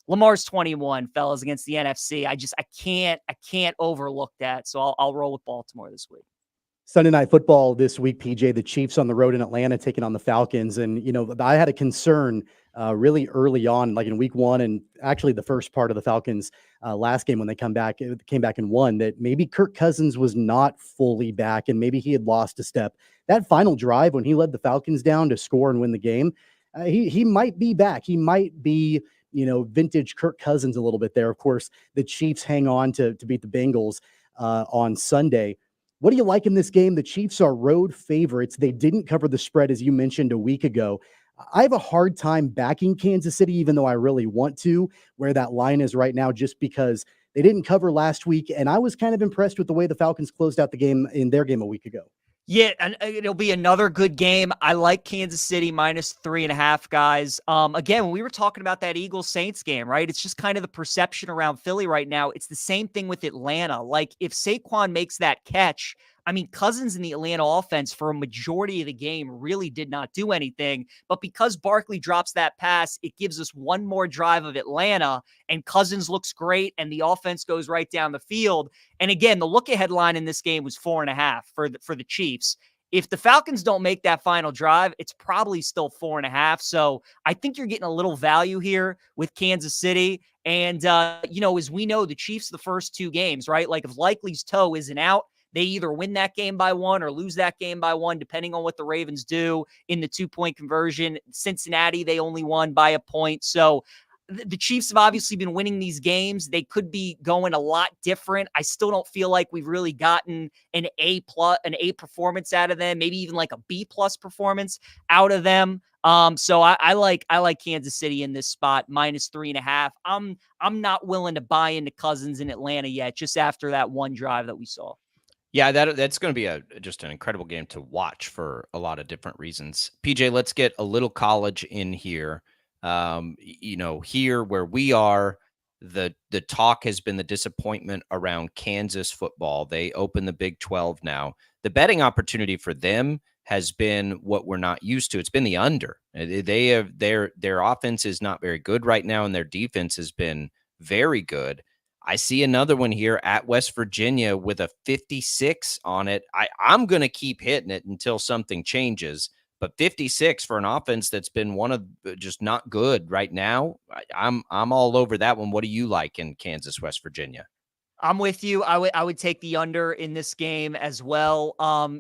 Lamar's 21, fellas, against the NFC. I can't overlook that. So I'll roll with Baltimore this week. Sunday Night Football this week, PJ, the Chiefs on the road in Atlanta taking on the Falcons. And, I had a concern really early on, like in week 1 and actually the first part of the Falcons last game when they came back and won, that maybe Kirk Cousins was not fully back and maybe he had lost a step. That final drive when he led the Falcons down to score and win the game, he might be back. He might be, vintage Kirk Cousins a little bit there. Of course, the Chiefs hang on to beat the Bengals on Sunday. What do you like in this game? The Chiefs are road favorites. They didn't cover the spread, as you mentioned a week ago. I have a hard time backing Kansas City, even though I really want to, where that line is right now, just because They didn't cover last week, and I was kind of impressed with the way the Falcons closed out the game in their game a week ago. Yeah, and it'll be another good game. I like Kansas City -3.5, guys. Again, when we were talking about that Eagles-Saints game, right? It's just kind of the perception around Philly right now. It's the same thing with Atlanta. Like, if Saquon makes that catch, I mean, Cousins in the Atlanta offense for a majority of the game really did not do anything. But because Barkley drops that pass, it gives us one more drive of Atlanta, and Cousins looks great, and the offense goes right down the field. And again, the look-ahead line in this game was 4.5 for the Chiefs. If the Falcons don't make that final drive, it's probably still 4.5. So I think you're getting a little value here with Kansas City. And, as we know, the Chiefs, the first two games, right? Like, if Likely's toe isn't out, they either win that game by 1 or lose that game by 1, depending on what the Ravens do in the 2-point conversion. Cincinnati, they only won by a point. So the Chiefs have obviously been winning these games. They could be going a lot different. I still don't feel like we've really gotten an A performance out of them, maybe even like a B+ performance out of them. So I like Kansas City in this spot, -3.5. I'm not willing to buy into Cousins in Atlanta yet, just after that one drive that we saw. Yeah, that's going to be just an incredible game to watch for a lot of different reasons. PJ, let's get a little college in here. Here where we are, the talk has been the disappointment around Kansas football. They open the Big 12 now. The betting opportunity for them has been what we're not used to. It's been the under. Their offense is not very good right now, and their defense has been very good. I see another one here at West Virginia with a 56 on it. I'm going to keep hitting it until something changes. But 56 for an offense that's been one of just not good right now, I'm all over that one. What do you like in Kansas, West Virginia? I'm with you. I would take the under in this game as well.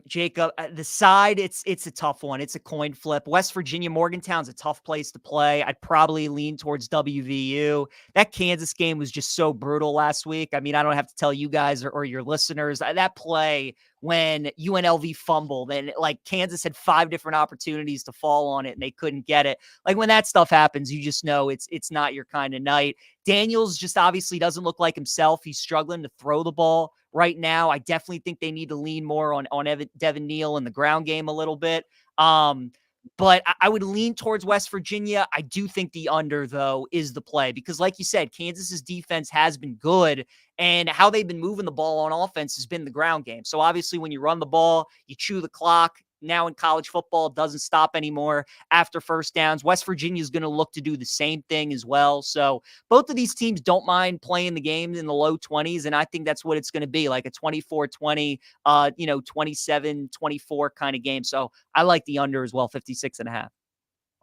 Jacob, the side, it's a tough one. It's a coin flip. West Virginia, Morgantown's a tough place to play. I'd probably lean towards WVU. That Kansas game was just so brutal last week. I mean, I don't have to tell you guys or your listeners that play when UNLV fumbled and like Kansas had 5 different opportunities to fall on it and they couldn't get it. Like when that stuff happens, you just know it's not your kind of night. Daniels just obviously doesn't look like himself. He's struggling to throw the ball right now. I definitely think they need to lean more on Devin Neal in the ground game a little bit. But I would lean towards West Virginia. I do think the under, though, is the play because, like you said, Kansas's defense has been good, and how they've been moving the ball on offense has been the ground game. So, obviously, when you run the ball, you chew the clock. Now in college football, it doesn't stop anymore after first downs. West Virginia is going to look to do the same thing as well. So both of these teams don't mind playing the game in the low 20s, and I think that's what it's going to be, like a 24-20, 27-24 kind of game. So I like the under as well, 56.5.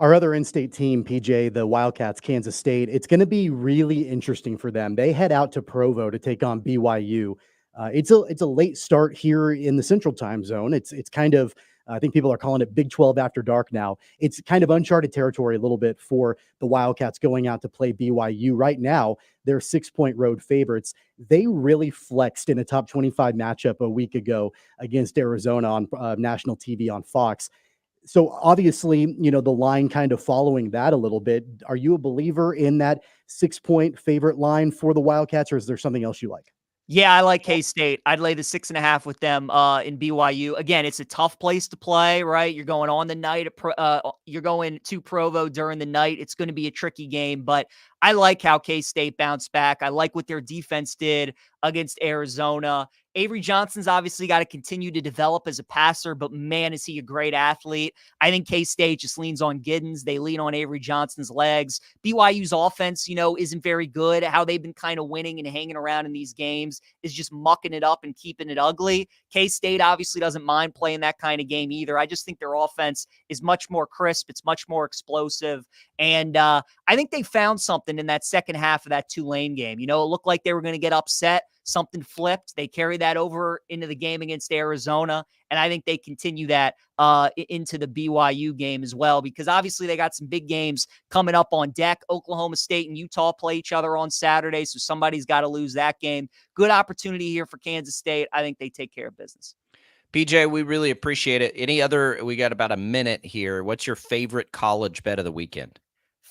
Our other in-state team, PJ, the Wildcats, Kansas State, it's going to be really interesting for them. They head out to Provo to take on BYU. It's a late start here in the Central Time Zone. It's kind of I think people are calling it Big 12 after dark now. It's kind of uncharted territory a little bit for the Wildcats going out to play BYU. Right now, they're 6-point road favorites. They really flexed in a top 25 matchup a week ago against Arizona on national TV on Fox. So obviously, the line kind of following that a little bit. Are you a believer in that 6-point favorite line for the Wildcats, or is there something else you like? Yeah, I like K-State. I'd lay the 6.5 with them in BYU. Again, it's a tough place to play, right? You're going on the night. You're going to Provo during the night. It's going to be a tricky game, but I like how K-State bounced back. I like what their defense did against Arizona. Avery Johnson's obviously got to continue to develop as a passer, but man, is he a great athlete. I think K-State just leans on Giddens. They lean on Avery Johnson's legs. BYU's offense, isn't very good. How they've been kind of winning and hanging around in these games is just mucking it up and keeping it ugly. K-State obviously doesn't mind playing that kind of game either. I just think their offense is much more crisp. It's much more explosive. And I think they found something in that second half of that Tulane game. It looked like they were going to get upset. Something flipped. They carried that over into the game against Arizona. And I think they continue that into the BYU game as well, because obviously they got some big games coming up on deck. Oklahoma State and Utah play each other on Saturday, so somebody's got to lose that game. Good opportunity here for Kansas State. I think they take care of business. PJ, we really appreciate it. We got about a minute here. What's your favorite college bet of the weekend?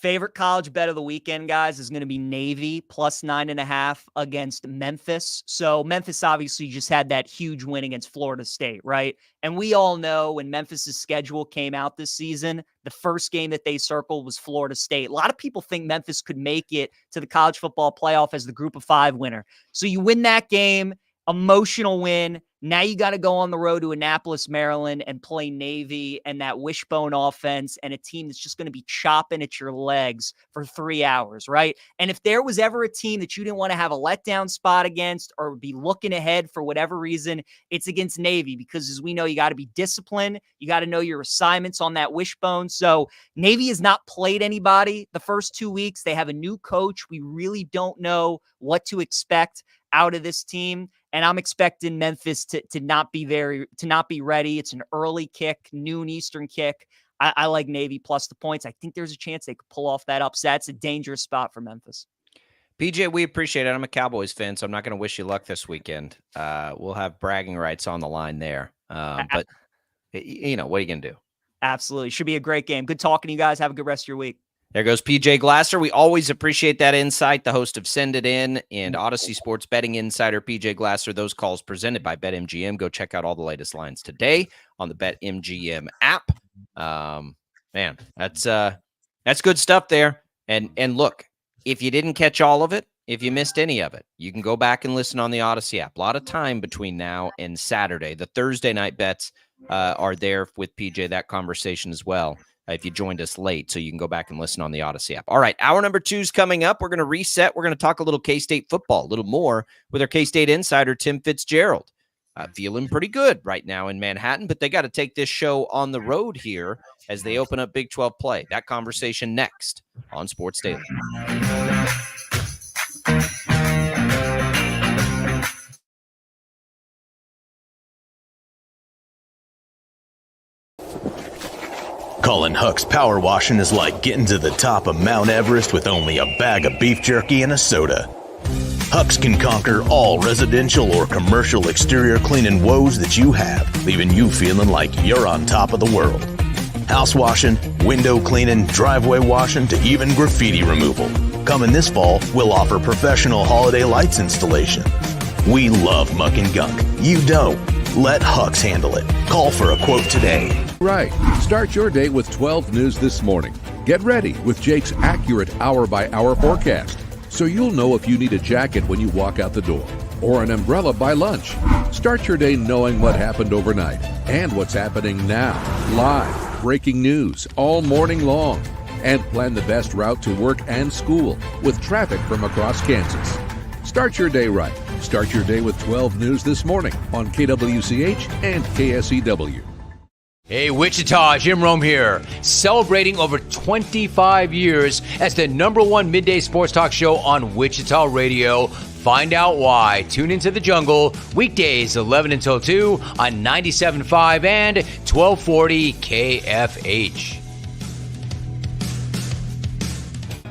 Favorite college bet of the weekend, guys, is going to be Navy plus 9.5 against Memphis. So Memphis obviously just had that huge win against Florida State, right? And we all know when Memphis's schedule came out this season, the first game that they circled was Florida State. A lot of people think Memphis could make it to the college football playoff as the Group of 5 winner. So you win that game, emotional win. Now you got to go on the road to Annapolis, Maryland, and play Navy and that wishbone offense and a team that's just going to be chopping at your legs for 3 hours, right? And if there was ever a team that you didn't want to have a letdown spot against or be looking ahead for whatever reason, it's against Navy because, as we know, you got to be disciplined. You got to know your assignments on that wishbone. So Navy has not played anybody the first 2 weeks. They have a new coach. We really don't know what to expect out of this team. And I'm expecting Memphis to not be ready. It's an early kick, noon Eastern kick. I like Navy plus the points. I think there's a chance they could pull off that upset. It's a dangerous spot for Memphis. PJ, we appreciate it. I'm a Cowboys fan, so I'm not going to wish you luck this weekend. We'll have bragging rights on the line there. But, what are you going to do? Absolutely. Should be a great game. Good talking to you guys. Have a good rest of your week. There goes PJ Glasser. We always appreciate that insight. The host of Send It In and Odyssey Sports Betting Insider, PJ Glasser. Those calls presented by BetMGM. Go check out all the latest lines today on the BetMGM app. Man, that's good stuff there. And look, if you didn't catch all of it, if you missed any of it, you can go back and listen on the Odyssey app. A lot of time between now and Saturday. The Thursday night bets are there with PJ, that conversation as well. If you joined us late, so you can go back and listen on the Odyssey app. All right, hour number 2 is coming up. We're going to reset. We're going to talk a little K-State football, a little more with our K-State insider, Tim Fitzgerald. Feeling pretty good right now in Manhattan, but they got to take this show on the road here as they open up Big 12 play. That conversation next on Sports Daily. Colin Huck's power washing is like getting to the top of Mount Everest with only a bag of beef jerky and a soda. Huck's can conquer all residential or commercial exterior cleaning woes that you have, leaving you feeling like you're on top of the world. House washing, window cleaning, driveway washing, to even graffiti removal. Coming this fall, we'll offer professional holiday lights installation. We love muck and gunk. You don't. Let Huck's handle it. Call for a quote today. Right. Start your day with 12 News this morning. Get ready with Jake's accurate hour-by-hour forecast, so you'll know if you need a jacket when you walk out the door or an umbrella by lunch. Start your day knowing what happened overnight and what's happening now. Live, breaking news all morning long. And plan the best route to work and school with traffic from across Kansas. Start your day right. Start your day with 12 News this morning on KWCH and KSEW. Hey, Wichita, Jim Rome here, celebrating over 25 years as the #1 midday sports talk show on Wichita Radio. Find out why. Tune into The Jungle, weekdays 11 until 2 on 97.5 and 1240 KFH.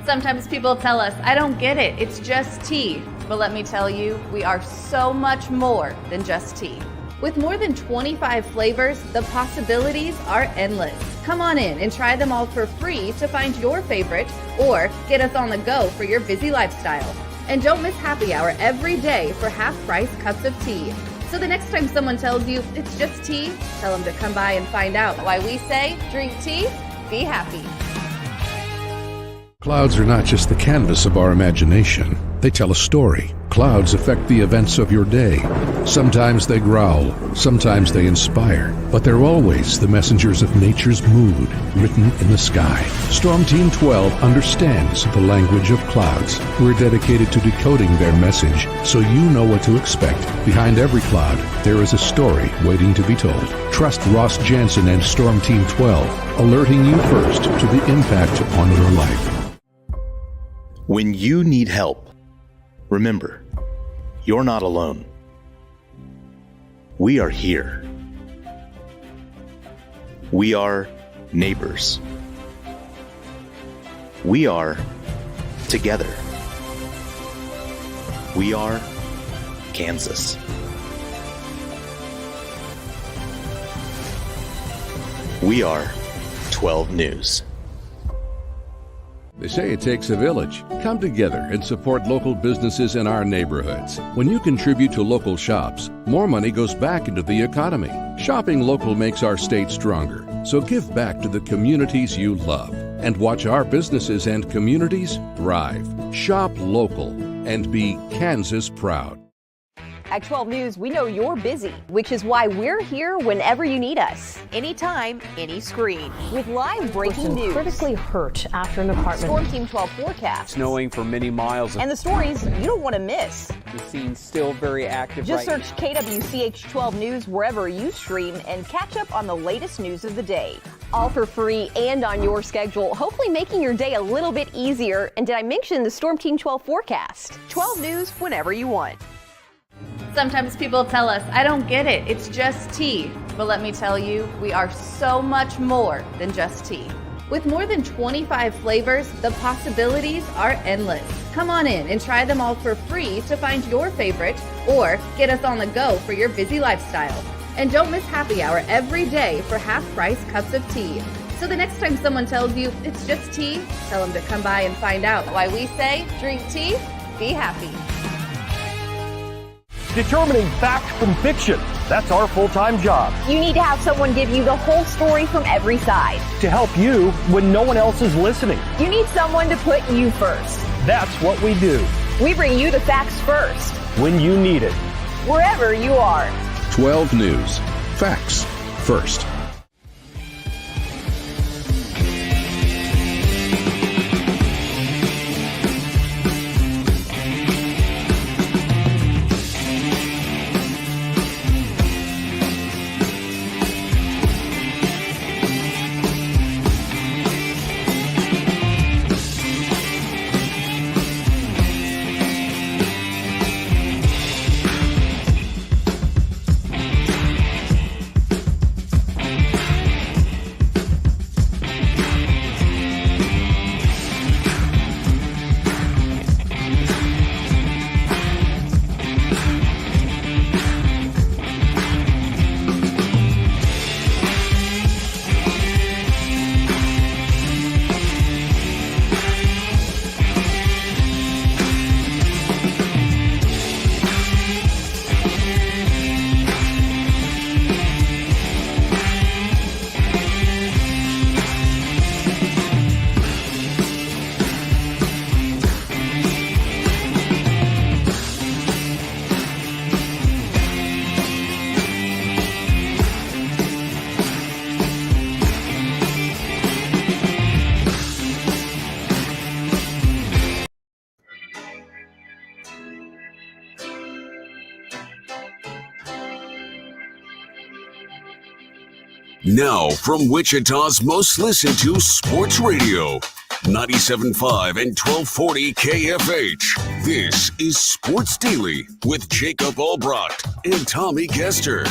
Sometimes people tell us, I don't get it, it's just tea. But let me tell you, we are so much more than just tea. With more than 25 flavors, the possibilities are endless. Come on in and try them all for free to find your favorite or get us on the go for your busy lifestyle. And don't miss happy hour every day for half-price cups of tea. So the next time someone tells you it's just tea, tell them to come by and find out why we say drink tea, be happy. Clouds are not just the canvas of our imagination. They tell a story. Clouds affect the events of your day. Sometimes they growl, sometimes they inspire, but they're always the messengers of nature's mood written in the sky. Storm Team 12 understands the language of clouds. We're dedicated to decoding their message so you know what to expect. Behind every cloud, there is a story waiting to be told. Trust Ross Jansen and Storm Team 12, alerting you first to the impact on your life. When you need help, remember, you're not alone. We are here. We are neighbors. We are together. We are Kansas. We are 12 News. They say it takes a village. Come together and support local businesses in our neighborhoods. When you contribute to local shops, more money goes back into the economy. Shopping local makes our state stronger. So give back to the communities you love and watch our businesses and communities thrive. Shop local and be Kansas proud. At 12 News, we know you're busy, which is why we're here whenever you need us. Anytime, any screen. With live breaking news. Critically hurt after an apartment. Storm Team 12 forecast. Snowing for many miles. And the stories you don't want to miss. The scene's still very active. Just right search KWCH 12 News wherever you stream and catch up on the latest news of the day. All for free and on your schedule, hopefully making your day a little bit easier. And did I mention the Storm Team 12 forecast? 12 News whenever you want. Sometimes people tell us, I don't get it, it's just tea. But let me tell you, we are so much more than just tea. With more than 25 flavors, the possibilities are endless. Come on in and try them all for free to find your favorite or get us on the go for your busy lifestyle. And don't miss happy hour every day for half-price cups of tea. So the next time someone tells you it's just tea, tell them to come by and find out why we say drink tea, be happy. Determining fact from fiction. That's our full-time job. You need to have someone give you the whole story from every side. To help you when no one else is listening. You need someone to put you first. That's what we do. We bring you the facts first. When you need it. Wherever you are. 12 News. Facts first. Now, from Wichita's most listened to sports radio, 97.5 and 1240 KFH. This is Sports Daily with Jacob Albrocht and Tommy Kester.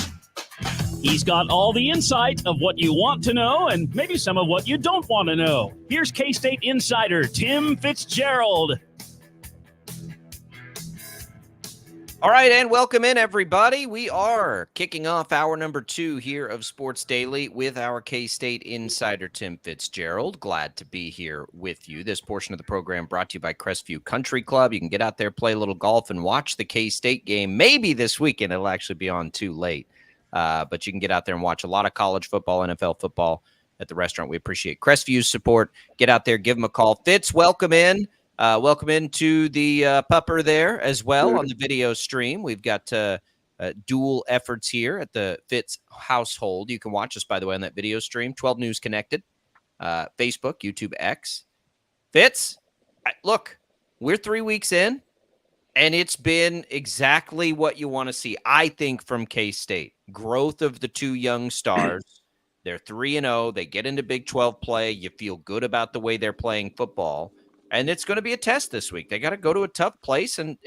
He's got all the insight of what you want to know and maybe some of what you don't want to know. Here's K-State insider Tim Fitzgerald. All right, and welcome in, everybody. We are kicking off hour number 2 here of Sports Daily with our K-State insider, Tim Fitzgerald. Glad to be here with you. This portion of the program brought to you by Crestview Country Club. You can get out there, play a little golf, and watch the K-State game. Maybe this weekend. It'll actually be on too late. But you can get out there and watch a lot of college football, NFL football at the restaurant. We appreciate Crestview's support. Get out there, give them a call. Fitz, welcome in. Welcome into the pupper there as well on the video stream. We've got dual efforts here at the Fitz household. You can watch us, by the way, on that video stream. 12 News Connected, Facebook, YouTube, X. Fitz, look, we're 3 weeks in, and it's been exactly what you want to see, I think, from K-State. Growth of the two young stars. They're 3-0. They get into Big 12 play. You feel good about the way they're playing football. And it's going to be a test this week. They got to go to a tough place and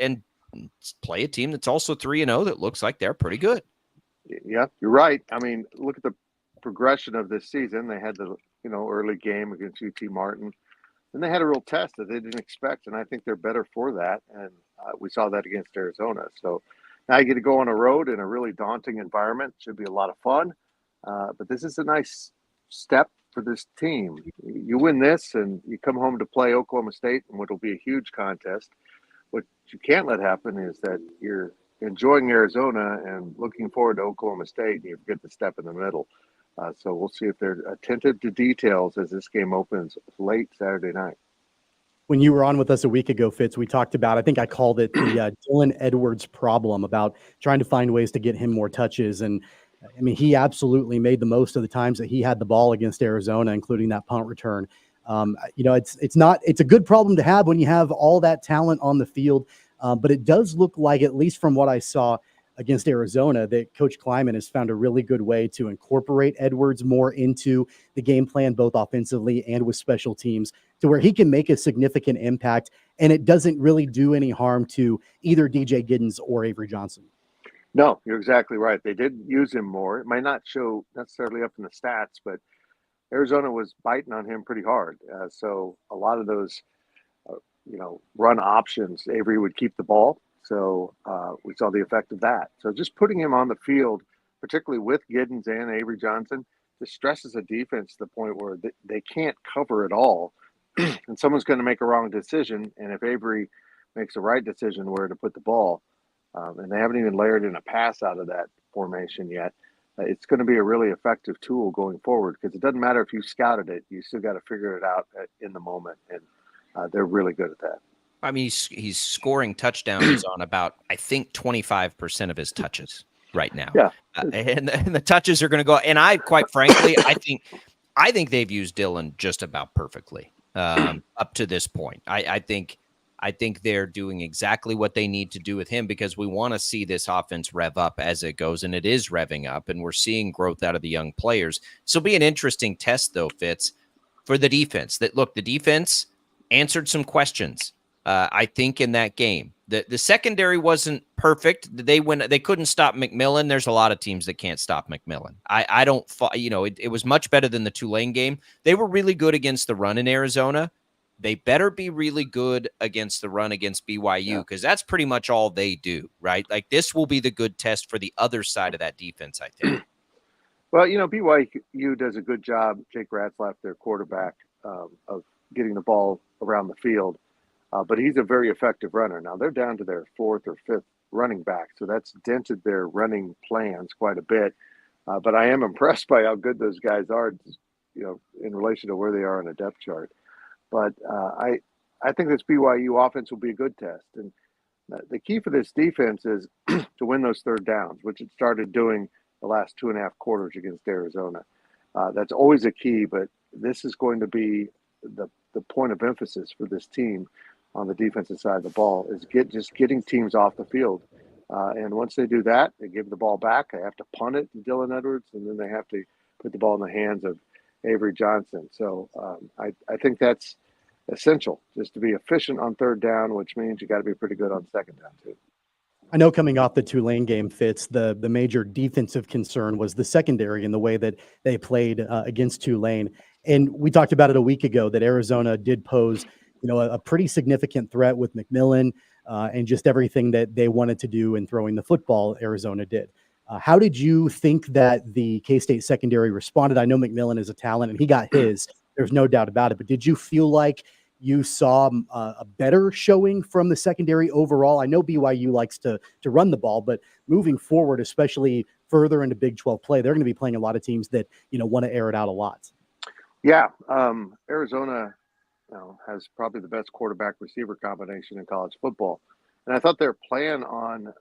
play a team that's also 3-0 that looks like they're pretty good. Yeah, you're right. I mean, look at the progression of this season. They had the early game against UT Martin, and they had a real test that they didn't expect, and I think they're better for that. And we saw that against Arizona. So now you get to go on a road in a really daunting environment. Should be a lot of fun. But this is a nice step for this team. You win this, and you come home to play Oklahoma State, and what will be a huge contest. What you can't let happen is that you're enjoying Arizona and looking forward to Oklahoma State, and you forget to step in the middle. So we'll see if they're attentive to details as this game opens late Saturday night. When you were on with us a week ago, Fitz, we talked about, I think I called it the Dylan Edwards problem, about trying to find ways to get him more touches. And I mean, he absolutely made the most of the times that he had the ball against Arizona, including that punt return. It's a good problem to have when you have all that talent on the field. But it does look like, at least from what I saw against Arizona, that Coach Kleiman has found a really good way to incorporate Edwards more into the game plan, both offensively and with special teams, to where he can make a significant impact, and it doesn't really do any harm to either DJ Giddens or Avery Johnson. No, you're exactly right. They did use him more. It might not show necessarily up in the stats, but Arizona was biting on him pretty hard. So a lot of those, run options, Avery would keep the ball. So we saw the effect of that. So just putting him on the field, particularly with Giddens and Avery Johnson, just stresses a defense to the point where they can't cover it all. And someone's going to make a wrong decision. And if Avery makes the right decision where to put the ball, and they haven't even layered in a pass out of that formation yet, it's going to be a really effective tool going forward, because it doesn't matter if you scouted it, you still got to figure it out in the moment. And they're really good at that. I mean, he's scoring touchdowns on about, I think, 25% of his touches right now. Yeah. And the touches are going to go. And quite frankly, I think they've used Dylan just about perfectly up to this point. I think they're doing exactly what they need to do with him, because we want to see this offense rev up as it goes, and it is revving up, and we're seeing growth out of the young players. So it'll be an interesting test, though, Fitz, for the defense. The defense answered some questions. I think in that game, the secondary wasn't perfect. They couldn't stop McMillan. There's a lot of teams that can't stop McMillan. It was much better than the Tulane game. They were really good against the run in Arizona. They better be really good against the run against BYU, because that's pretty much all they do, right? Like, this will be the good test for the other side of that defense, I think. Well, BYU does a good job, Jake Ratzlaff, their quarterback, of getting the ball around the field. But he's a very effective runner. Now, they're down to their fourth or fifth running back, so that's dented their running plans quite a bit. But I am impressed by how good those guys are, in relation to where they are on a depth chart. But I think this BYU offense will be a good test. And the key for this defense is to win those third downs, which it started doing the last 2.5 quarters against Arizona. That's always a key, but this is going to be the point of emphasis for this team on the defensive side of the ball, is getting teams off the field. And once they do that, they give the ball back. They have to punt it to Dylan Edwards, and then they have to put the ball in the hands of Avery Johnson. So I think that's essential, just to be efficient on third down, which means you got to be pretty good on second down too. I know coming off the Tulane game, Fitz, the major defensive concern was the secondary and the way that they played against Tulane. And we talked about it a week ago that Arizona did pose, a pretty significant threat with McMillan and just everything that they wanted to do in throwing the football. Arizona did. How did you think that the K-State secondary responded? I know McMillan is a talent and he got his. There's no doubt about it. But did you feel like you saw a better showing from the secondary overall? I know BYU likes to run the ball, but moving forward, especially further into Big 12 play, they're going to be playing a lot of teams that, want to air it out a lot. Yeah. Arizona has probably the best quarterback receiver combination in college football. And I thought their plan on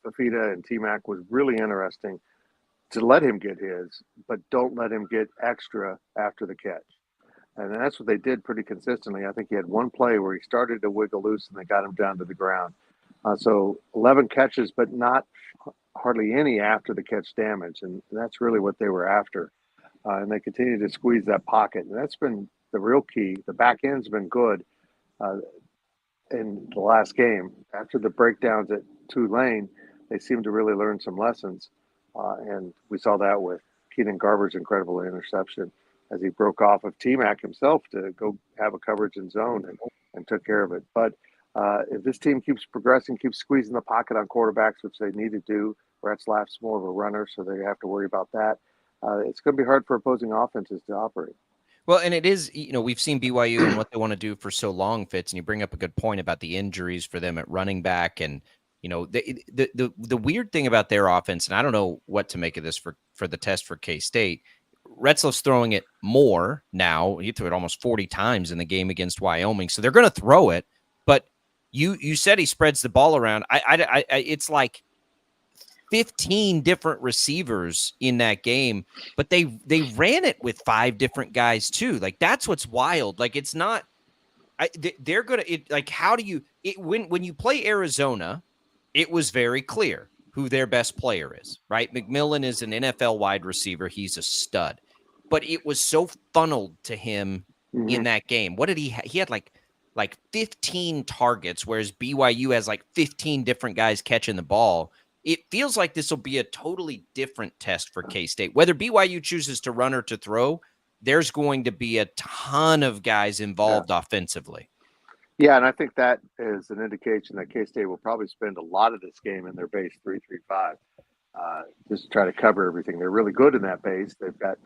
Fafita and T-Mac was really interesting, to let him get his, but don't let him get extra after the catch. And that's what they did pretty consistently. I think he had one play where he started to wiggle loose and they got him down to the ground. So 11 catches, but not hardly any after the catch damage. And that's really what they were after. And they continue to squeeze that pocket. And that's been the real key. The back end's been good in the last game. After the breakdowns at Tulane, they seemed to really learn some lessons. And we saw that with Keenan Garber's incredible interception as he broke off of T-Mac himself to go have a coverage in zone and took care of it. But if this team keeps progressing, keeps squeezing the pocket on quarterbacks, which they need to do, Ratzlaff's more of a runner, so they have to worry about that. It's going to be hard for opposing offenses to operate. Well, and it is, we've seen BYU and what they want to do for so long, Fitz, and you bring up a good point about the injuries for them at running back. And, the weird thing about their offense, and I don't know what to make of this for the test for K-State, Retzlaff's throwing it more now. He threw it almost 40 times in the game against Wyoming. So they're going to throw it. But you said he spreads the ball around. It's like 15 different receivers in that game, but they ran it with 5 different guys too. Like, that's what's wild. Like, it's not, they're going to, like, how do you, when you play Arizona, it was very clear who their best player is, right? McMillan is an NFL wide receiver. He's a stud, but it was so funneled to him in that game. What did he he had like 15 targets, whereas BYU has like 15 different guys catching the ball. It feels like this will be a totally different test for K-State. Whether BYU chooses to run or to throw, there's going to be a ton of guys involved offensively. Yeah, and I think that is an indication that K-State will probably spend a lot of this game in their base 3-3-5, just to try to cover everything. They're really good in that base. They've got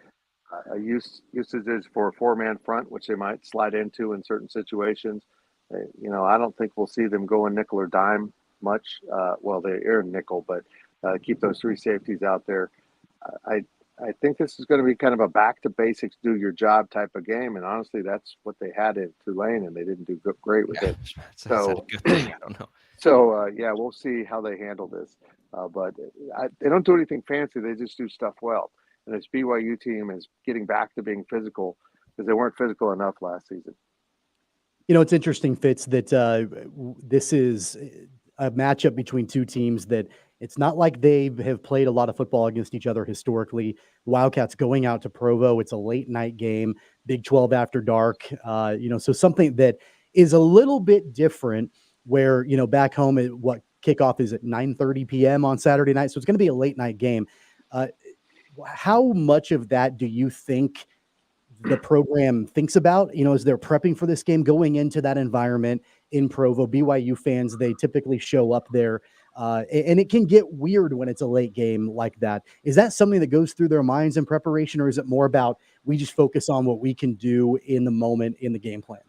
usages for a 4-man front, which they might slide into in certain situations. I don't think we'll see them going nickel or dime much. They're in nickel, but keep those 3 safeties out there. I think this is going to be kind of a back to basics, do your job type of game. And honestly, that's what they had in Tulane, and they didn't do great with it. So, a good thing? I don't know. So, we'll see how they handle this. But they don't do anything fancy. They just do stuff well. And this BYU team is getting back to being physical because they weren't physical enough last season. It's interesting, Fitz, that this is a matchup between 2 teams that it's not like they have played a lot of football against each other historically. Wildcats going out to Provo. It's a late night game, Big 12 after dark. So something that is a little bit different where, back home, kickoff is at 9:30 p.m. on Saturday night. So it's going to be a late night game. How much of that do you think the program thinks about, as they're prepping for this game, going into that environment in Provo? BYU fans, they typically show up there, and it can get weird when it's a late game like that. Is that something that goes through their minds in preparation, or is it more about we just focus on what we can do in the moment in the game plan?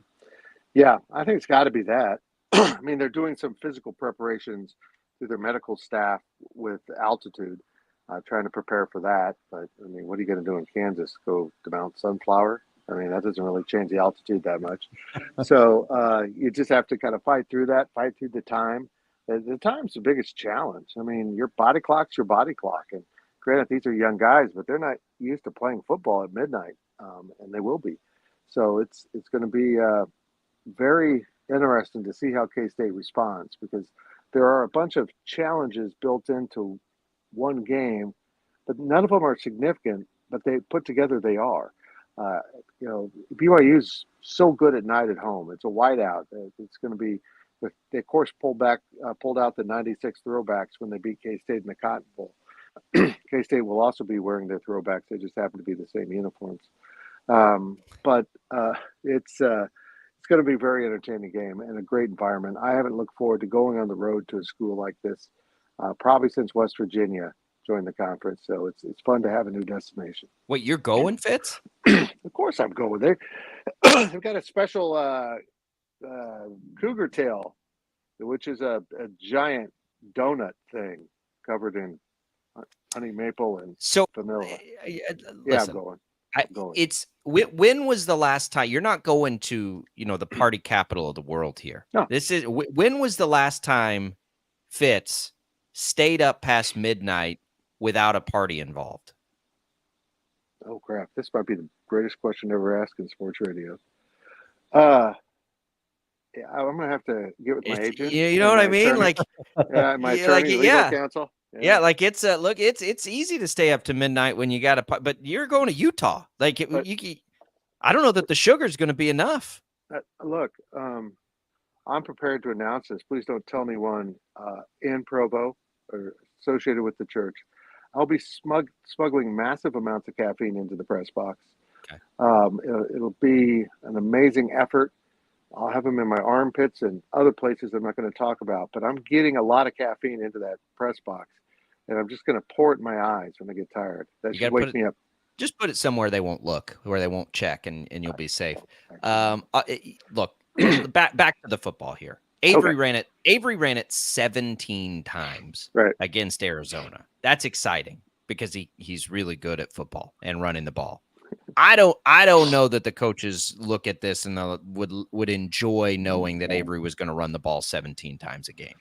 Yeah, I think it's got to be that. I mean, they're doing some physical preparations through their medical staff with altitude, trying to prepare for that. But, I mean, what are you going to do in Kansas? Go to Mount Sunflower? I mean, that doesn't really change the altitude that much. So you just have to kind of fight through that, fight through the time. The time's the biggest challenge. I mean, your body clock's your body clock. And granted, these are young guys, but they're not used to playing football at midnight, and they will be. So it's going to be very interesting to see how K-State responds, because there are a bunch of challenges built into one game, but none of them are significant, but they put together they are. BYU's so good at night at home. It's a whiteout. It's going to be, they of course pulled out the 96 throwbacks when they beat K-State in the Cotton Bowl. K-State will also be wearing their throwbacks. They just happen to be the same uniforms. But it's going to be a very entertaining game and a great environment. I haven't looked forward to going on the road to a school like this probably since West Virginia joined the conference. So it's fun to have a new destination. Wait, you're going, Fitz? Of course I'm going there. They've got a special cougar tail, which is a giant donut thing covered in honey maple and vanilla. Listen, I'm going. It's when was the last time? You're not going to the party capital of the world here. No. When was the last time Fitz stayed up past midnight without a party involved? Oh crap! This might be the greatest question ever asked in sports radio. Yeah, I'm gonna have to get with my agent. You know what I mean? Attorney. Like, my attorney, legal counsel. Yeah, like it's it's easy to stay up to midnight when you got to, but you're going to Utah. Like, I don't know that the sugar's going to be enough. Look, I'm prepared to announce this. Please don't tell anyone in Provo or associated with the church. I'll be smuggling massive amounts of caffeine into the press box. Okay. It'll be an amazing effort. I'll have them in my armpits and other places I'm not going to talk about, but I'm getting a lot of caffeine into that press box, and I'm just going to pour it in my eyes when I get tired. That should wake me up. Just put it somewhere they won't look, where they won't check, and you'll be safe. Look, back to the football here. Avery ran it 17 times against Arizona. That's exciting because he's really good at football and running the ball. I don't know that the coaches look at this and would enjoy knowing that Avery was going to run the ball 17 times a game.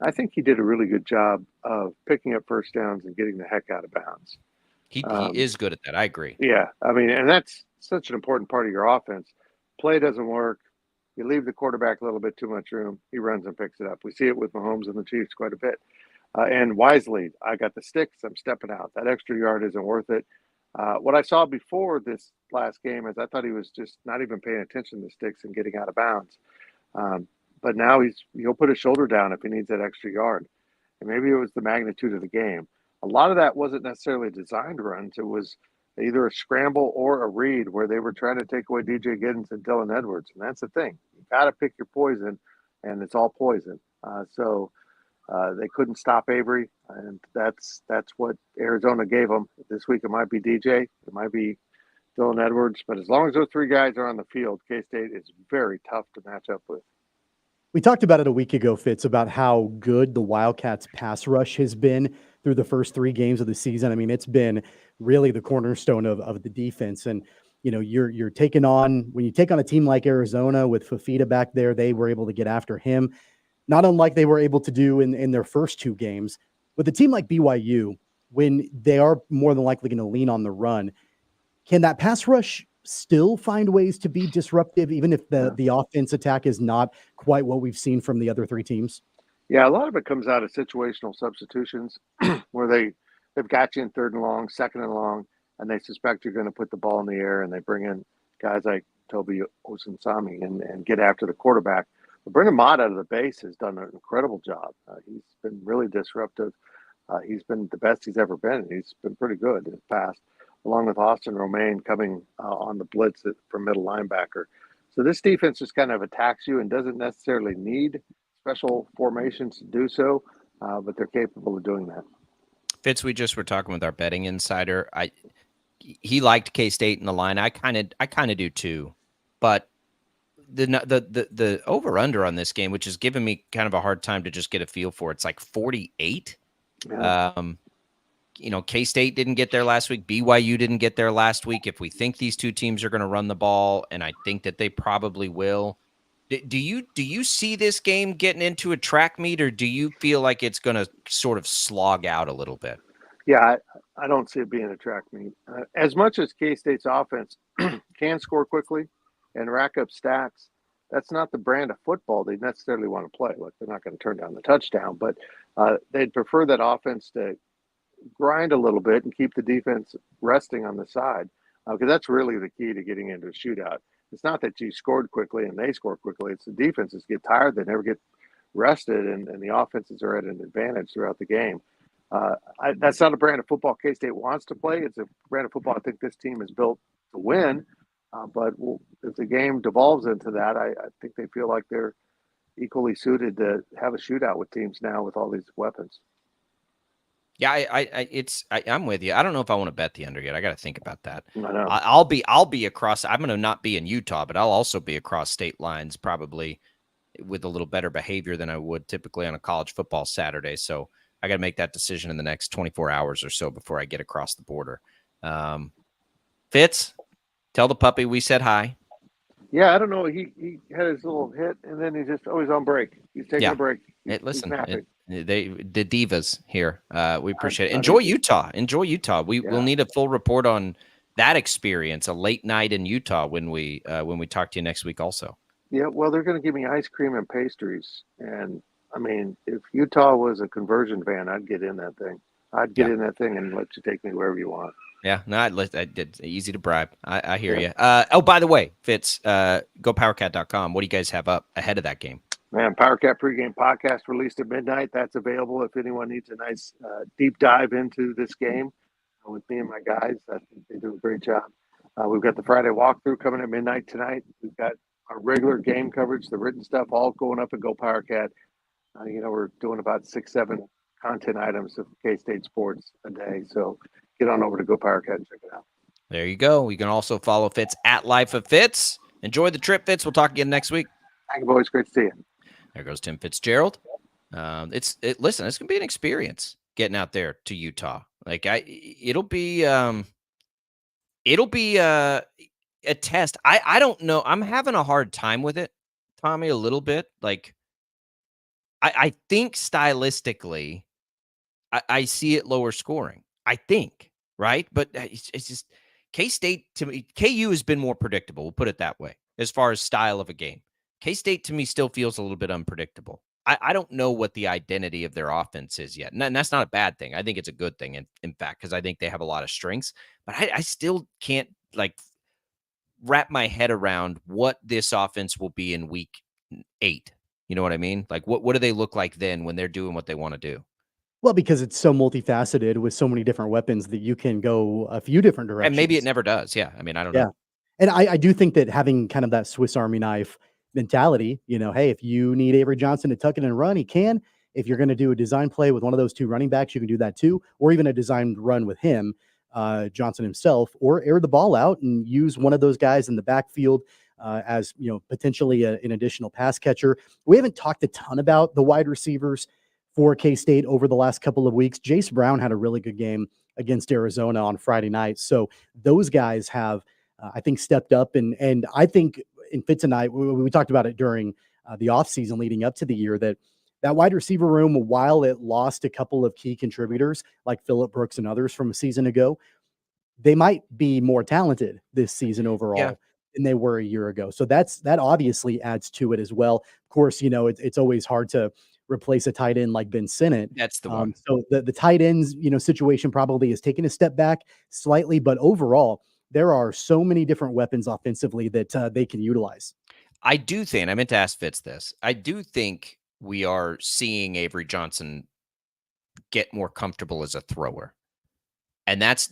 I think he did a really good job of picking up first downs and getting the heck out of bounds. He is good at that. I agree. Yeah. I mean, and that's such an important part of your offense. Play doesn't work. You leave the quarterback a little bit too much room. He runs and picks it up. We see it with Mahomes and the Chiefs quite a bit. And wisely, I got the sticks. I'm stepping out. That extra yard isn't worth it. What I saw before this last game is I thought he was just not even paying attention to the sticks and getting out of bounds. But now he'll put his shoulder down if he needs that extra yard. And maybe it was the magnitude of the game. A lot of that wasn't necessarily designed runs. It was either a scramble or a read where they were trying to take away DJ Giddens and Dylan Edwards. And that's the thing. You got to pick your poison, and it's all poison. So they couldn't stop Avery, and that's what Arizona gave them. This week it might be DJ, it might be Dylan Edwards, but as long as those three guys are on the field, K-State is very tough to match up with. We talked about it a week ago, Fitz, about how good the Wildcats pass rush has been through the first 3 games of the season. I mean, it's been really the cornerstone of the defense. And, you know, you're taking on, when you take on a team like Arizona with Fafita back there, they were able to get after him, not unlike they were able to do in their first 2 games. With a team like BYU, when they are more than likely going to lean on the run, can that pass rush still find ways to be disruptive, even if the offense attack is not quite what we've seen from the other 3 teams? Yeah, a lot of it comes out of situational substitutions where they've got you in 3rd and long, 2nd and long, and they suspect you're going to put the ball in the air, and they bring in guys like Toby Osunsami and get after the quarterback. But Brendan Mott out of the base has done an incredible job. He's been really disruptive. He's been the best he's ever been. He's been pretty good in the past, along with Austin Romaine coming on the blitz from middle linebacker. So this defense just kind of attacks you and doesn't necessarily need special formations to do so, but they're capable of doing that. Fitz, we just were talking with our betting insider. He liked K-State in the line. I kind of do too, but the over under on this game, which has given me kind of a hard time to just get a feel for, it's like 48. Yeah. You know, K-State didn't get there last week. BYU didn't get there last week. If we think these 2 teams are going to run the ball, and I think that they probably will, do you see this game getting into a track meet, or do you feel like it's going to sort of slog out a little bit? Yeah, I don't see it being a track meet. As much as K-State's offense can score quickly and rack up stats, that's not the brand of football they necessarily want to play. Look, they're not going to turn down the touchdown, but they'd prefer that offense to grind a little bit and keep the defense resting on the side, because that's really the key to getting into a shootout. It's not that you scored quickly and they score quickly. It's the defenses get tired. They never get rested, and the offenses are at an advantage throughout the game. That's not a brand of football K-State wants to play. It's a brand of football I think this team is built to win. But if the game devolves into that, I think they feel like they're equally suited to have a shootout with teams now with all these weapons. Yeah, I'm with you. I don't know if I want to bet the under yet. I got to think about that. I know. I'll be across. I'm going to not be in Utah, but I'll also be across state lines, probably with a little better behavior than I would typically on a college football Saturday. So I got to make that decision in the next 24 hours or so before I get across the border. Fitz, tell the puppy we said hi. Yeah, I don't know. He had his little hit, and then he's just always on break. He's taking a break. Listen, the divas here. We appreciate it. Enjoy Utah. We'll need a full report on that experience, a late night in Utah when we talk to you next week also. Yeah, well, they're going to give me ice cream and pastries. And, I mean, if Utah was a conversion van, I'd get in that thing. I'd get in that thing and let you take me wherever you want. Yeah, no, it's easy to bribe. I hear you. By the way, Fitz, GoPowerCat.com. What do you guys have up ahead of that game? Man, PowerCat pregame podcast released at midnight. That's available if anyone needs a nice deep dive into this game with me and my guys. I think they do a great job. We've got the Friday walkthrough coming at midnight tonight. We've got our regular game coverage, the written stuff, all going up at GoPowerCat. We're doing about 6-7 content items of K-State sports a day. So get on over to GoPowerCat and check it out. There you go. You can also follow Fitz at Life of Fitz. Enjoy the trip, Fitz. We'll talk again next week. Thank you, boys. Great to see you. There goes Tim Fitzgerald. Listen, it's gonna be an experience getting out there to Utah. Like it'll be a test. I don't know. I'm having a hard time with it, Tommy, a little bit. Like I think stylistically, I see it lower scoring. I think, right? But it's just K-State to me. KU has been more predictable. We'll put it that way as far as style of a game. K-State to me still feels a little bit unpredictable. I don't know what the identity of their offense is yet. And that's not a bad thing. I think it's a good thing, in fact, because I think they have a lot of strengths. But I still can't wrap my head around what this offense will be in week 8. You know what I mean? Like, what do they look like then when they're doing what they want to do? Well, because it's so multifaceted with so many different weapons that you can go a few different directions. And maybe it never does. Yeah. I mean, I don't know. And I do think that having kind of that Swiss Army knife mentality, hey, if you need Avery Johnson to tuck it and run, he can. If you're going to do a design play with one of those two running backs, you can do that too, or even a designed run with him, Johnson himself, or air the ball out and use one of those guys in the backfield as potentially an additional pass catcher. We haven't talked a ton about the wide receivers for K-State over the last couple of weeks. Jace Brown had a really good game against Arizona on Friday night. So those guys have, I think, stepped up. And I think in Fitz and I, we talked about it during the offseason leading up to the year, that wide receiver room, while it lost a couple of key contributors like Phillip Brooks and others from a season ago, they might be more talented this season overall than they were a year ago. So that obviously adds to it as well. Of course, it's always hard to replace a tight end like Ben Sinnott. That's the one. So the tight ends, situation probably is taking a step back slightly, but overall, there are so many different weapons offensively that they can utilize. I do think, I meant to ask Fitz this, I do think we are seeing Avery Johnson get more comfortable as a thrower. And that's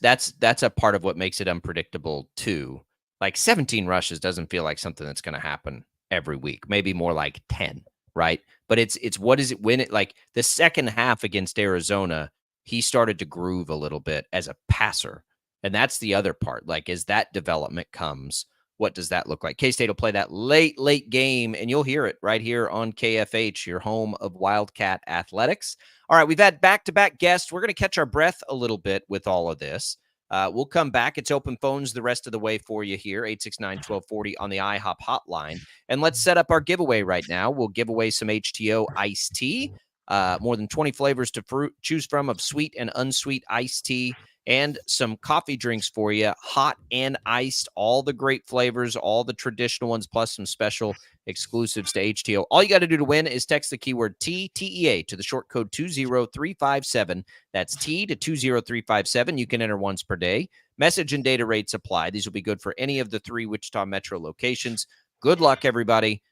a part of what makes it unpredictable too. Like 17 rushes doesn't feel like something that's going to happen every week, maybe more like 10, right? But it's what is it when it, like the second half against Arizona, he started to groove a little bit as a passer. And that's the other part. Like, as that development comes, what does that look like? K-State will play that late game, and you'll hear it right here on KFH, your home of Wildcat Athletics. All right, we've had back-to-back guests. We're going to catch our breath a little bit with all of this. We'll come back. It's open phones the rest of the way for you here, 869-1240 on the IHOP hotline. And let's set up our giveaway right now. We'll give away some HTO iced tea, more than 20 flavors to choose from of sweet and unsweet iced tea, and some coffee drinks for you, hot and iced, all the great flavors, all the traditional ones, plus some special exclusives to HTO. All you got to do to win is text the keyword TEA to the short code 20357. That's T to 20357. You can enter once per day. Message and data rates apply. These will be good for any of the 3 Wichita Metro locations. Good luck, everybody.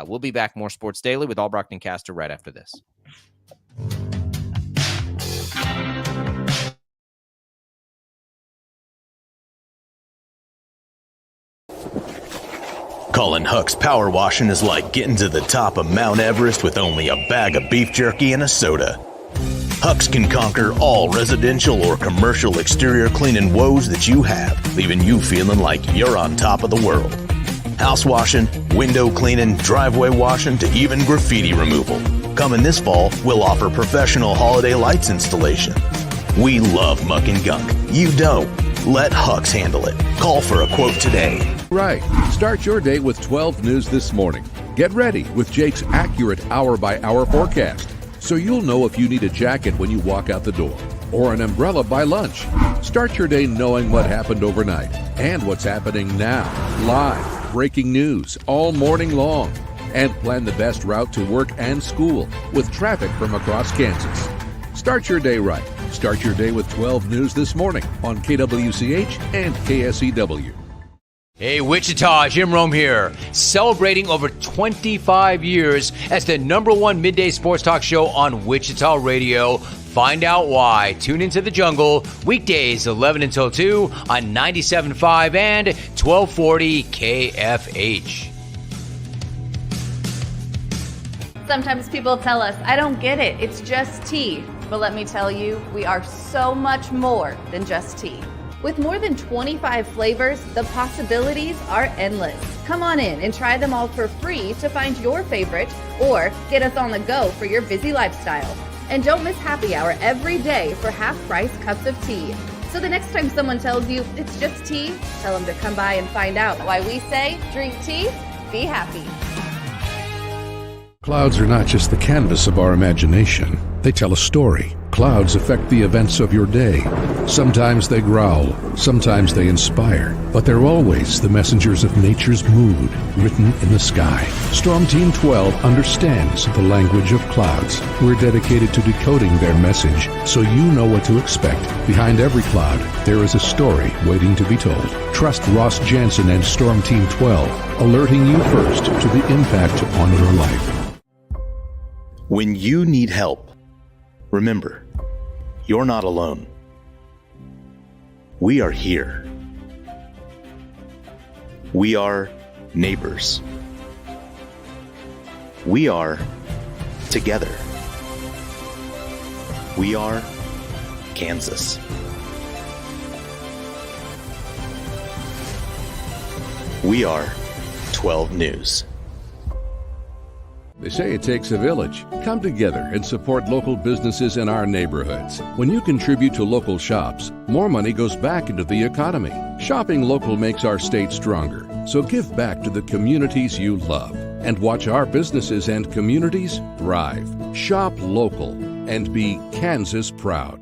We'll be back more Sports Daily with Albrocht and Caster right after this. Colin Huck's power washing is like getting to the top of Mount Everest with only a bag of beef jerky and a soda. Huck's can conquer all residential or commercial exterior cleaning woes that you have, leaving you feeling like you're on top of the world. House washing, window cleaning, driveway washing, to even graffiti removal. Coming this fall, we'll offer professional holiday lights installation. We love muck and gunk. You don't. Let Huck's handle it. Call for a quote today. Right. Start your day with 12 News this morning. Get ready with Jake's accurate hour-by-hour forecast, so you'll know if you need a jacket when you walk out the door, or an umbrella by lunch. Start your day knowing what happened overnight and what's happening now. Live, breaking news all morning long. And plan the best route to work and school with traffic from across Kansas. Start your day right. Start your day with 12 News this morning on KWCH and KSEW. Hey, Wichita, Jim Rome here, celebrating over 25 years as the #1 midday sports talk show on Wichita Radio. Find out why. Tune into The Jungle, weekdays 11 until 2 on 97.5 and 1240 KFH. Sometimes people tell us, I don't get it, it's just tea. But let me tell you, we are so much more than just tea. With more than 25 flavors, the possibilities are endless. Come on in and try them all for free to find your favorite or get us on the go for your busy lifestyle. And don't miss happy hour every day for half-price cups of tea. So the next time someone tells you it's just tea, tell them to come by and find out why we say drink tea, be happy. Clouds are not just the canvas of our imagination. They tell a story. Clouds affect the events of your day. Sometimes they growl, sometimes they inspire, but they're always the messengers of nature's mood written in the sky. Storm Team 12 understands the language of clouds. We're dedicated to decoding their message so you know what to expect. Behind every cloud, there is a story waiting to be told. Trust Ross Jansen and Storm Team 12, alerting you first to the impact on your life. When you need help, remember, you're not alone. We are here. We are neighbors. We are together. We are Kansas. We are 12 News. They say it takes a village. Come together and support local businesses in our neighborhoods. When you contribute to local shops, more money goes back into the economy. Shopping local makes our state stronger. So give back to the communities you love and watch our businesses and communities thrive. Shop local and be Kansas proud.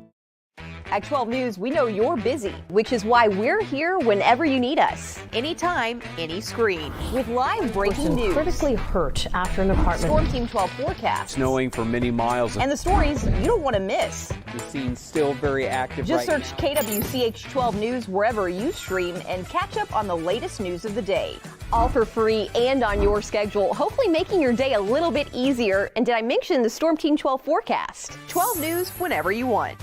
At 12 News, we know you're busy, which is why we're here whenever you need us. Anytime, any screen. With live breaking news. Critically hurt after an apartment. Storm Team 12 forecast. Snowing for many miles. And the stories you don't want to miss. The scene's still very active. Just search KWCH 12 News wherever you stream and catch up on the latest news of the day. All for free and on your schedule, hopefully making your day a little bit easier. And did I mention the Storm Team 12 forecast? 12 News whenever you want.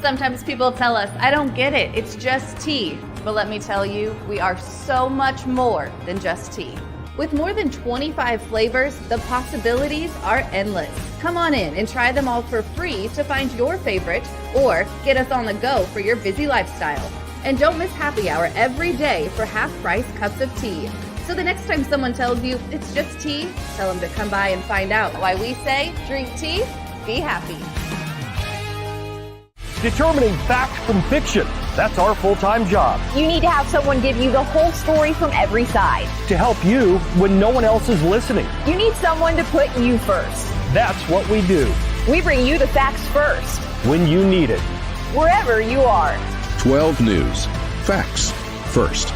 Sometimes people tell us, I don't get it, it's just tea. But let me tell you, we are so much more than just tea. With more than 25 flavors, the possibilities are endless. Come on in and try them all for free to find your favorite or get us on the go for your busy lifestyle. And don't miss happy hour every day for half-price cups of tea. So the next time someone tells you it's just tea, tell them to come by and find out why we say drink tea, be happy. Determining fact from fiction. That's our full-time job. You need to have someone give you the whole story from every side. To help you when no one else is listening. You need someone to put you first. That's what we do. We bring you the facts first. When you need it. Wherever you are. 12 News. Facts first.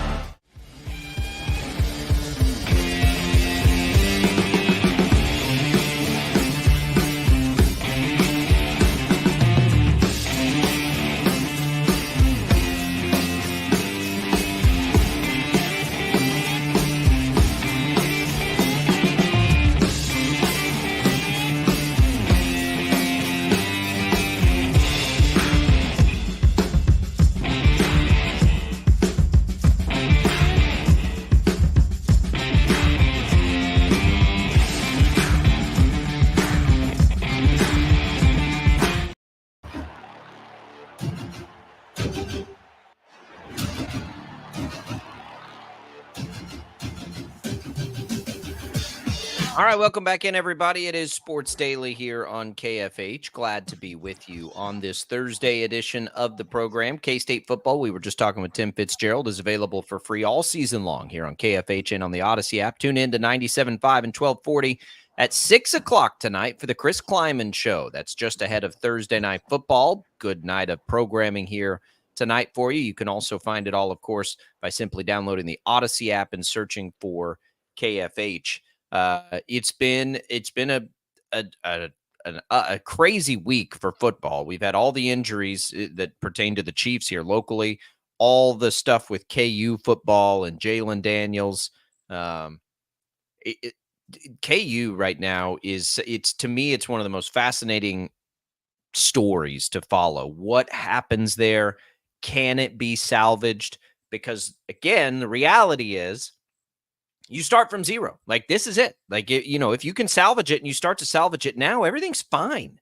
All right, welcome back in, everybody. It is Sports Daily here on KFH. Glad to be with you on this Thursday edition of the program. K-State football, we were just talking with Tim Fitzgerald, is available for free all season long here on KFH and on the Odyssey app. Tune in to 97.5 and 1240 at 6 o'clock tonight for the Chris Kleiman Show. That's just ahead of Thursday Night Football. Good night of programming here tonight for you. You can also find it all, of course, by simply downloading the Odyssey app and searching for KFH. It's been a crazy week for football. We've had all the injuries that pertain to the Chiefs here locally, all the stuff with KU football and Jalen Daniels. KU right now to me, it's one of the most fascinating stories to follow. What happens there? Can it be salvaged? Because again, the reality is, you start from zero. Like, this is it. Like, if you can salvage it and you start to salvage it now, everything's fine.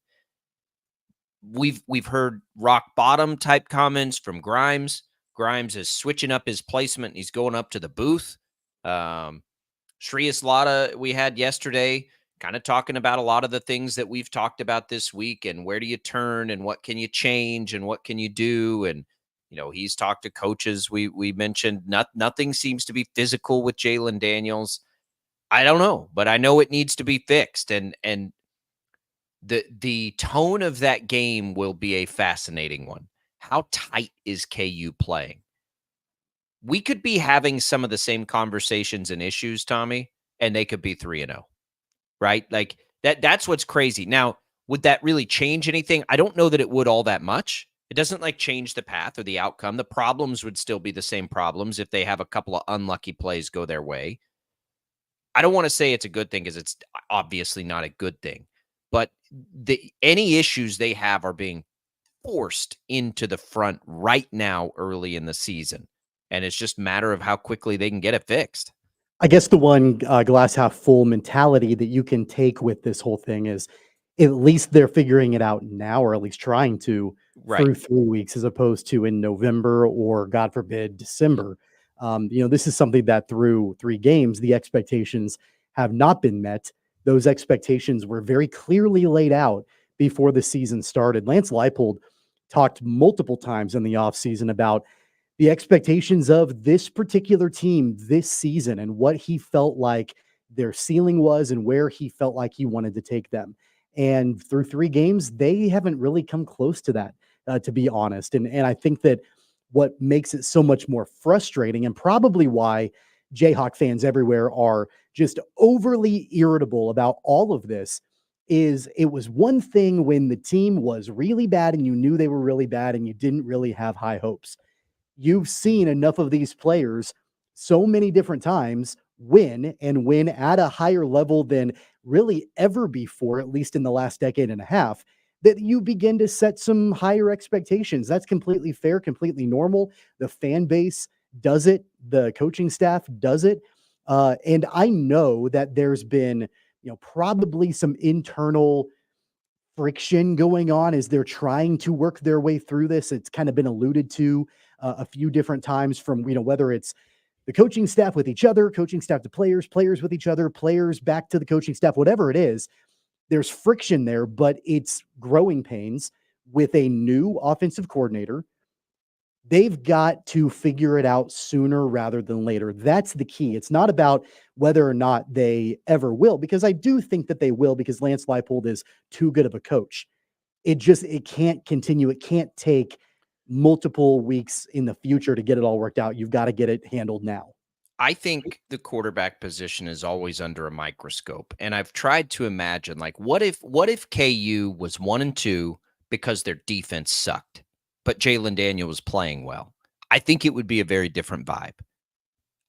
we've heard rock bottom type comments from Grimes. Grimes is switching up his placement. He's going up to the booth. Shreyas Laddha we had yesterday, kind of talking about a lot of the things that we've talked about this week, and where do you turn, and what can you change, and what can you do, and he's talked to coaches. We mentioned nothing seems to be physical with Jalon Daniels. I don't know, but I know it needs to be fixed, and the tone of that game will be a fascinating one. How tight is KU playing? We could be having some of the same conversations and issues, Tommy, and they could be 3-0, right? Like that's what's crazy. Now, would that really change anything? I don't know that it would all that much. It doesn't change the path or the outcome. The problems would still be the same problems if they have a couple of unlucky plays go their way. I don't want to say it's a good thing because it's obviously not a good thing, but any issues they have are being forced into the front right now early in the season. And it's just a matter of how quickly they can get it fixed. I guess the one glass half full mentality that you can take with this whole thing is at least they're figuring it out now, or at least trying to, through 3 weeks, as opposed to in November or, God forbid, December. This is something that through 3 games, the expectations have not been met. Those expectations were very clearly laid out before the season started. Lance Leipold talked multiple times in the offseason about the expectations of this particular team this season and what he felt like their ceiling was and where he felt like he wanted to take them. And through 3 games, they haven't really come close to that, to be honest. And I think that what makes it so much more frustrating, and probably why Jayhawk fans everywhere are just overly irritable about all of this, is it was one thing when the team was really bad and you knew they were really bad and you didn't really have high hopes. You've seen enough of these players so many different times win at a higher level than really ever before, at least in the last decade and a half, that you begin to set some higher expectations. That's completely fair, completely normal. The fan base does it. The coaching staff does it. And I know that there's been, probably some internal friction going on as they're trying to work their way through this. It's kind of been alluded to a few different times from, whether it's the coaching staff with each other, coaching staff to players, players with each other, players back to the coaching staff, whatever it is, there's friction there, but it's growing pains with a new offensive coordinator. They've got to figure it out sooner rather than later. That's the key. It's not about whether or not they ever will, because I do think that they will, because Lance Leipold is too good of a coach. It can't continue. It can't take multiple weeks in the future to get it all worked out. You've got to get it handled now. I think the quarterback position is always under a microscope. And I've tried to imagine, what if KU was 1-2 because their defense sucked, but Jalon Daniels was playing well? I think it would be a very different vibe.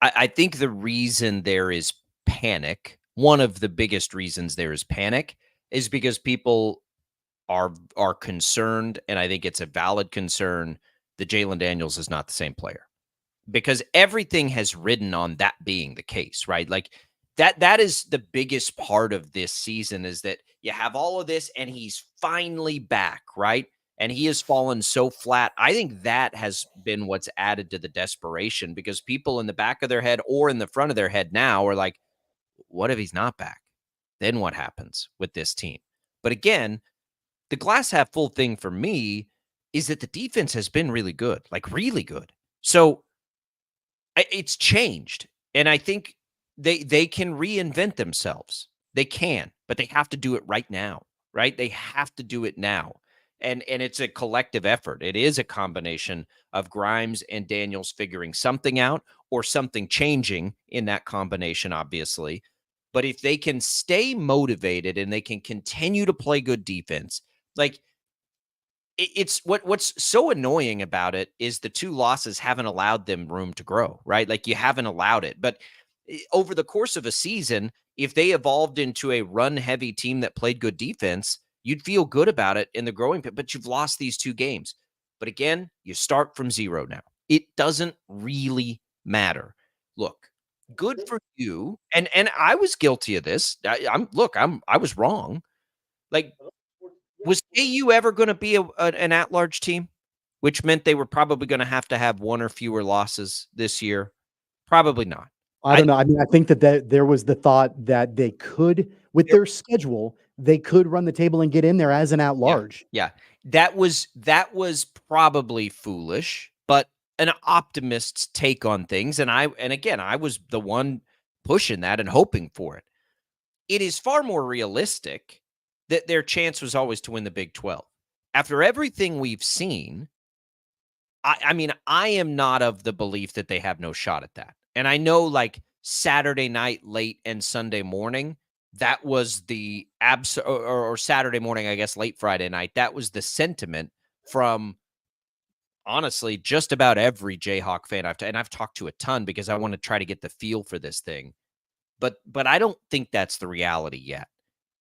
I think the reason there is panic, one of the biggest reasons there is panic, is because people are concerned, and I think it's a valid concern, that Jalon Daniels is not the same player. Because everything has ridden on that being the case, right? That is the biggest part of this season, is that you have all of this and he's finally back, right? And he has fallen so flat. I think that has been what's added to the desperation, because people in the back of their head or in the front of their head now are like, what if he's not back? Then what happens with this team? But again, the glass half full thing for me is that the defense has been really good, really good. So it's changed. And I think they can reinvent themselves. They can, but they have to do it right now, right? They have to do it now. And it's a collective effort. It is a combination of Grimes and Daniels figuring something out, or something changing in that combination, obviously. But if they can stay motivated and they can continue to play good defense, it's what's so annoying about it is the 2 losses haven't allowed them room to grow, right? You haven't allowed it. But over the course of a season, if they evolved into a run-heavy team that played good defense, you'd feel good about it in the growing pit. But you've lost these 2 games. But again, you start from 0 now. It doesn't really matter. Look, good for you. And I was guilty of this. I was wrong. Was KU ever going to be an at-large team, which meant they were probably going to have one or fewer losses this year? Probably not. I don't know. I mean, I think that there was the thought that they could, with their schedule, they could run the table and get in there as an at-large. Yeah. That was probably foolish, but an optimist's take on things. And again, I was the one pushing that and hoping for it. It is far more realistic that their chance was always to win the Big 12. After everything we've seen, I mean, I am not of the belief that they have no shot at that. And I know, like, Saturday night late and Sunday morning, that was the or Saturday morning, I guess, late Friday night, that was the sentiment from, honestly, just about every Jayhawk fan I've talked to a ton because I want to try to get the feel for this thing. But I don't think that's the reality yet.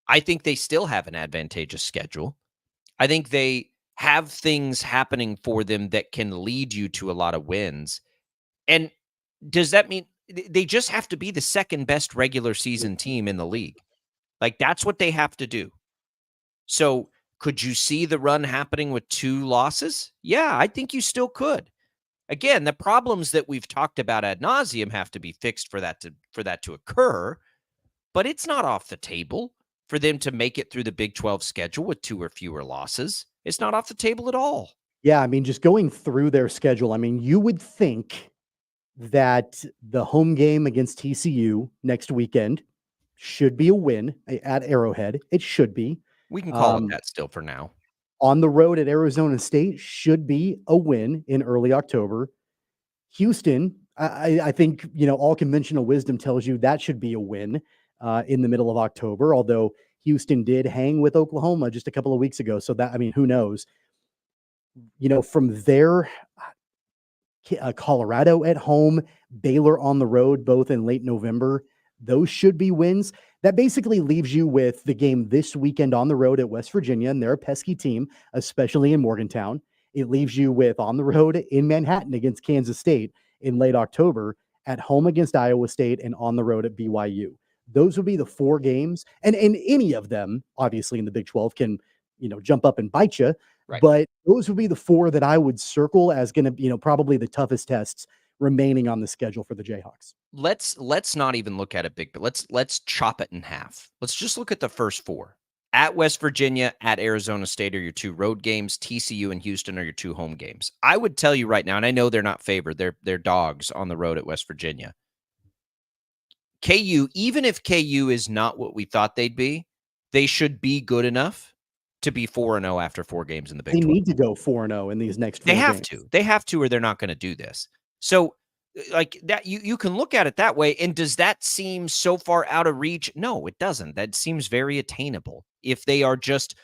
I think they still have an advantageous schedule. I think they have things happening for them that can lead you to a lot of wins. And does that mean they just have to be the second best regular season team in the league? Like, that's what they have to do. So could you see the run happening with 2 losses? Yeah, I think you still could. Again, the problems that we've talked about ad nauseum have to be fixed for that to occur, but it's not off the table for them to make it through the Big 12 schedule with 2 or fewer losses. It's not off the table at all. Yeah, I mean, just going through their schedule, I mean, you would think that the home game against TCU next weekend should be a win at Arrowhead. It should be. We can call it that still for now. On the road at Arizona State should be a win in early October. Houston, I think, all conventional wisdom tells you that should be a win in the middle of October, although Houston did hang with Oklahoma just a couple of weeks ago. So that, I mean, who knows? From there, Colorado at home, Baylor on the road, both in late November, those should be wins. That basically leaves you with the game this weekend on the road at West Virginia, and they're a pesky team, especially in Morgantown. It leaves you with on the road in Manhattan against Kansas State in late October, at home against Iowa State, and on the road at BYU. Those would be the 4 games. And any of them, obviously, in the Big 12 can, jump up and bite you. Right. But those would be the 4 that I would circle as going to, probably the toughest tests remaining on the schedule for the Jayhawks. Let's not even look at it big, but let's chop it in half. Let's just look at the first 4. At West Virginia, at Arizona State are your 2 road games. TCU and Houston are your 2 home games. I would tell you right now, and I know they're not favored, they're dogs on the road at West Virginia. KU, even if KU is not what we thought they'd be, they should be good enough to be 4-0 after 4 games in the Big 12. They need to go 4-0 in these next 4 games. They have to, or they're not going to do this. So, like that, you can look at it that way. And does that seem so far out of reach? No, it doesn't. That seems very attainable if they are just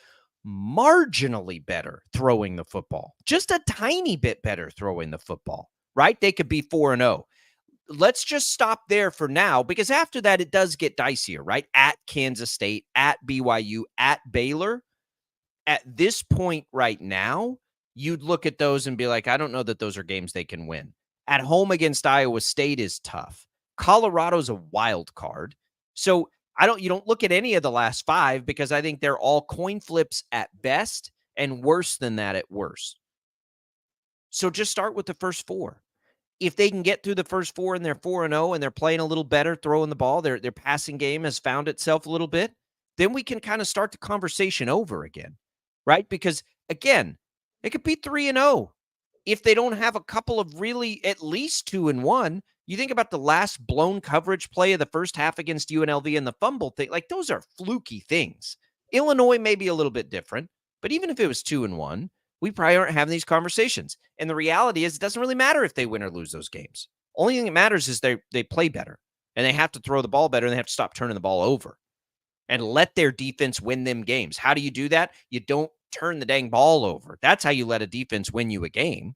marginally better throwing the football, just a tiny bit better throwing the football, right? They could be 4-0. Let's just stop there for now, because after that, it does get dicier, right? At Kansas State, at BYU, at Baylor. At this point right now, you'd look at those and be like, I don't know that those are games they can win. At home against Iowa State is tough. Colorado's a wild card. So you don't look at any of the last 5 because I think they're all coin flips at best and worse than that at worst. So just start with the first 4. If they can get through the first 4 and they're 4-0 and they're playing a little better throwing the ball, their passing game has found itself a little bit, then we can kind of start the conversation over again, right? Because again, it could be 3-0. If they don't have a couple of really at least 2-1, you think about the last blown coverage play of the first half against UNLV and the fumble thing, like those are fluky things. Illinois may be a little bit different, but even if it was 2-1, we probably aren't having these conversations. And the reality is it doesn't really matter if they win or lose those games. Only thing that matters is they play better and they have to throw the ball better and they have to stop turning the ball over and let their defense win them games. How do you do that? You don't turn the dang ball over. That's how you let a defense win you a game.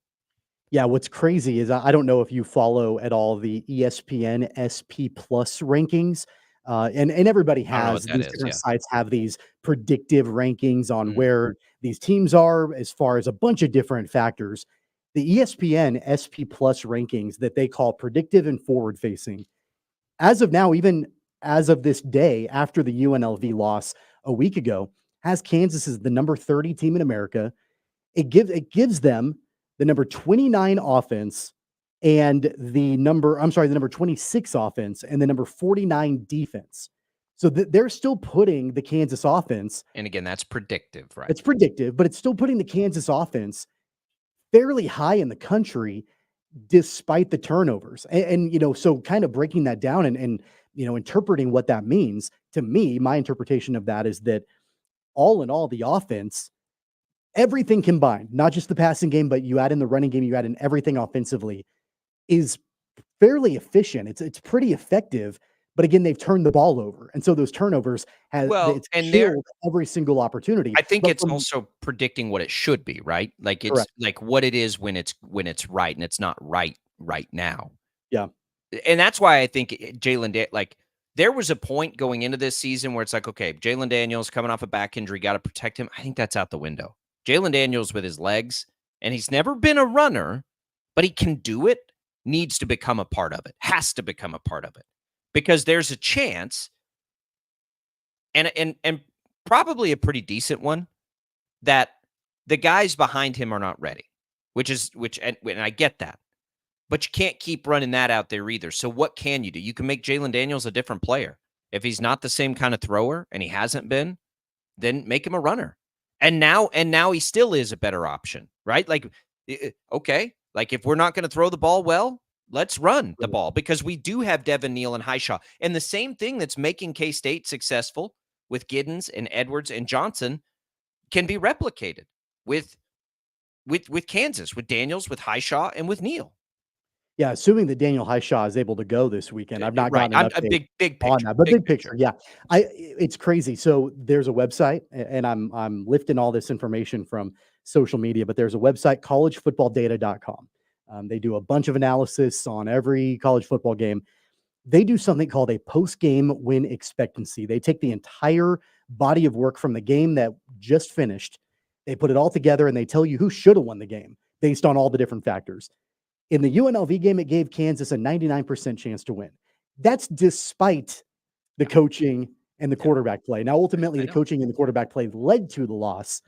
Yeah, what's crazy is I don't know if you follow at all the ESPN SP Plus rankings, and everybody has these different sites have these predictive rankings on where these teams are as far as a bunch of different factors. The ESPN SP Plus rankings that they call predictive and forward facing, as of now, even as of this day, after the UNLV loss a week ago, has Kansas as the number 30 team in America. It gives them the number 29 offense and the number 26 offense and the number 49 defense. So they're still putting the Kansas offense. And again, that's predictive, right? It's predictive, but it's still putting the Kansas offense fairly high in the country despite the turnovers. And so kind of breaking that down and interpreting what that means, to me, my interpretation of that is that all in all, the offense, everything combined, not just the passing game, but you add in the running game, you add in everything offensively, is fairly efficient. It's pretty effective. But again, they've turned the ball over. And so those turnovers it's killed every single opportunity. I think it's also predicting what it should be, right? Like it's like what it is when it's right, and it's not right now. Yeah. And that's why I think there was a point going into this season where it's like, okay, Jalen Daniels coming off a back injury, got to protect him. I think that's out the window. Jalen Daniels with his legs, and he's never been a runner, but he can do it, needs to become a part of it, has to become a part of it. Because there's a chance, and probably a pretty decent one, that the guys behind him are not ready, and I get that. But you can't keep running that out there either. So what can you do? You can make Jalen Daniels a different player. If he's not the same kind of thrower, and he hasn't been, then make him a runner. And now he still is a better option, right? Like, okay, like if we're not going to throw the ball well, let's run the ball, because we do have Devin Neal and Highshaw. And the same thing that's making K-State successful with Giddens and Edwards and Johnson can be replicated with Kansas, with Daniels, with Highshaw, and with Neal. Yeah, assuming that Daniel Highshaw is able to go this weekend. I've not gotten an update big picture on that, but big picture. Yeah, it's crazy. So there's a website, and I'm lifting all this information from social media, but there's a website, collegefootballdata.com. They do a bunch of analysis on every college football game. They do something called a post-game win expectancy. They take the entire body of work from the game that just finished, they put it all together, and they tell you who should have won the game based on all the different factors. In the UNLV game, it gave Kansas a 99% chance to win. That's despite the coaching and the quarterback play. Now, ultimately, the coaching and the quarterback play led to the loss.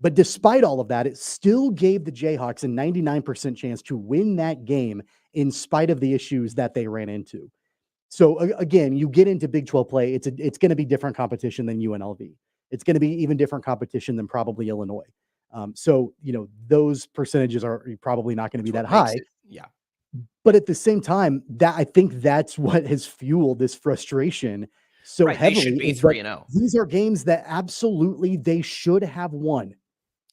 But despite all of that, it still gave the Jayhawks a 99% chance to win that game in spite of the issues that they ran into. So again, you get into Big 12 play, it's going to be different competition than UNLV. It's going to be even different competition than probably Illinois. So, those percentages are probably not going to be that high. Yeah. But at the same time, that I think that's what has fueled this frustration so heavily. They should be 3-0. These are games that absolutely they should have won.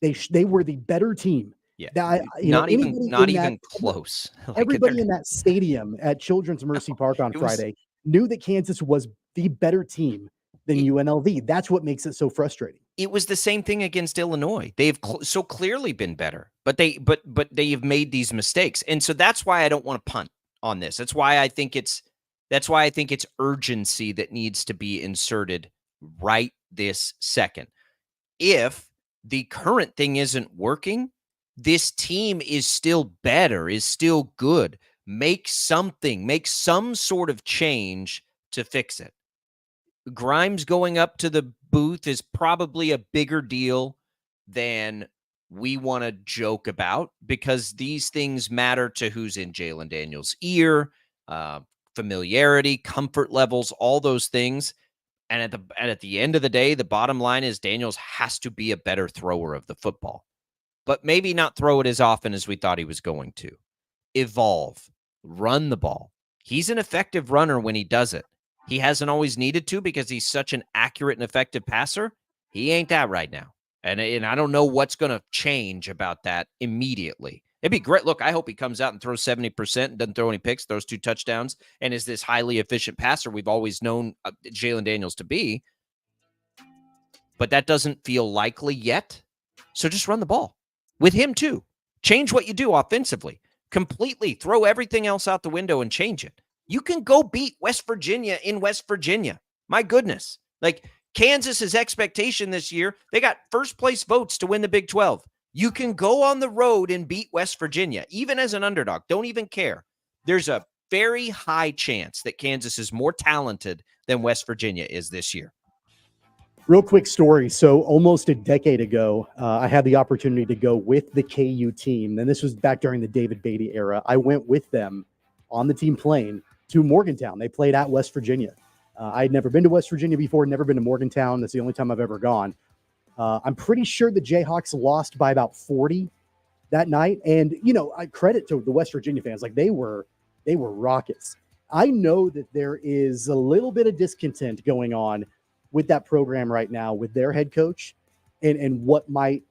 They were the better team. Yeah. Not even close. Everybody in that stadium at Children's Mercy Park on Friday knew that Kansas was the better team than UNLV. That's what makes it so frustrating. It was the same thing against Illinois. They've so clearly been better, but they've made these mistakes. And so that's why I don't want to punt on this. That's why I think it's urgency that needs to be inserted right this second. If the current thing isn't working, this team is still better, is still good. Make some sort of change to fix it. Grimes going up to the booth is probably a bigger deal than we want to joke about, because these things matter to who's in Jalen Daniels' ear, familiarity, comfort levels, all those things. And at the end of the day, the bottom line is Daniels has to be a better thrower of the football, but maybe not throw it as often as we thought he was going to. Evolve, run the ball. He's an effective runner when he does it. He hasn't always needed to because he's such an accurate and effective passer. He ain't that right now. And I don't know what's going to change about that immediately. It'd be great. Look, I hope he comes out and throws 70% and doesn't throw any picks, throws 2 touchdowns, and is this highly efficient passer we've always known Jalen Daniels to be. But that doesn't feel likely yet. So just run the ball with him too. Change what you do offensively. Completely throw everything else out the window and change it. You can go beat West Virginia in West Virginia. My goodness. Like Kansas's expectation this year, they got first place votes to win the Big 12. You can go on the road and beat West Virginia, even as an underdog. Don't even care. There's a very high chance that Kansas is more talented than West Virginia is this year. Real quick story. So almost a decade ago, I had the opportunity to go with the KU team. And this was back during the David Beatty era. I went with them on the team plane to Morgantown. They played at West Virginia. I had never been to West Virginia before, never been to Morgantown. That's the only time I've ever gone. I'm pretty sure the Jayhawks lost by about 40 that night. And, I credit to the West Virginia fans. Like they were rockets. I know that there is a little bit of discontent going on with that program right now with their head coach and what might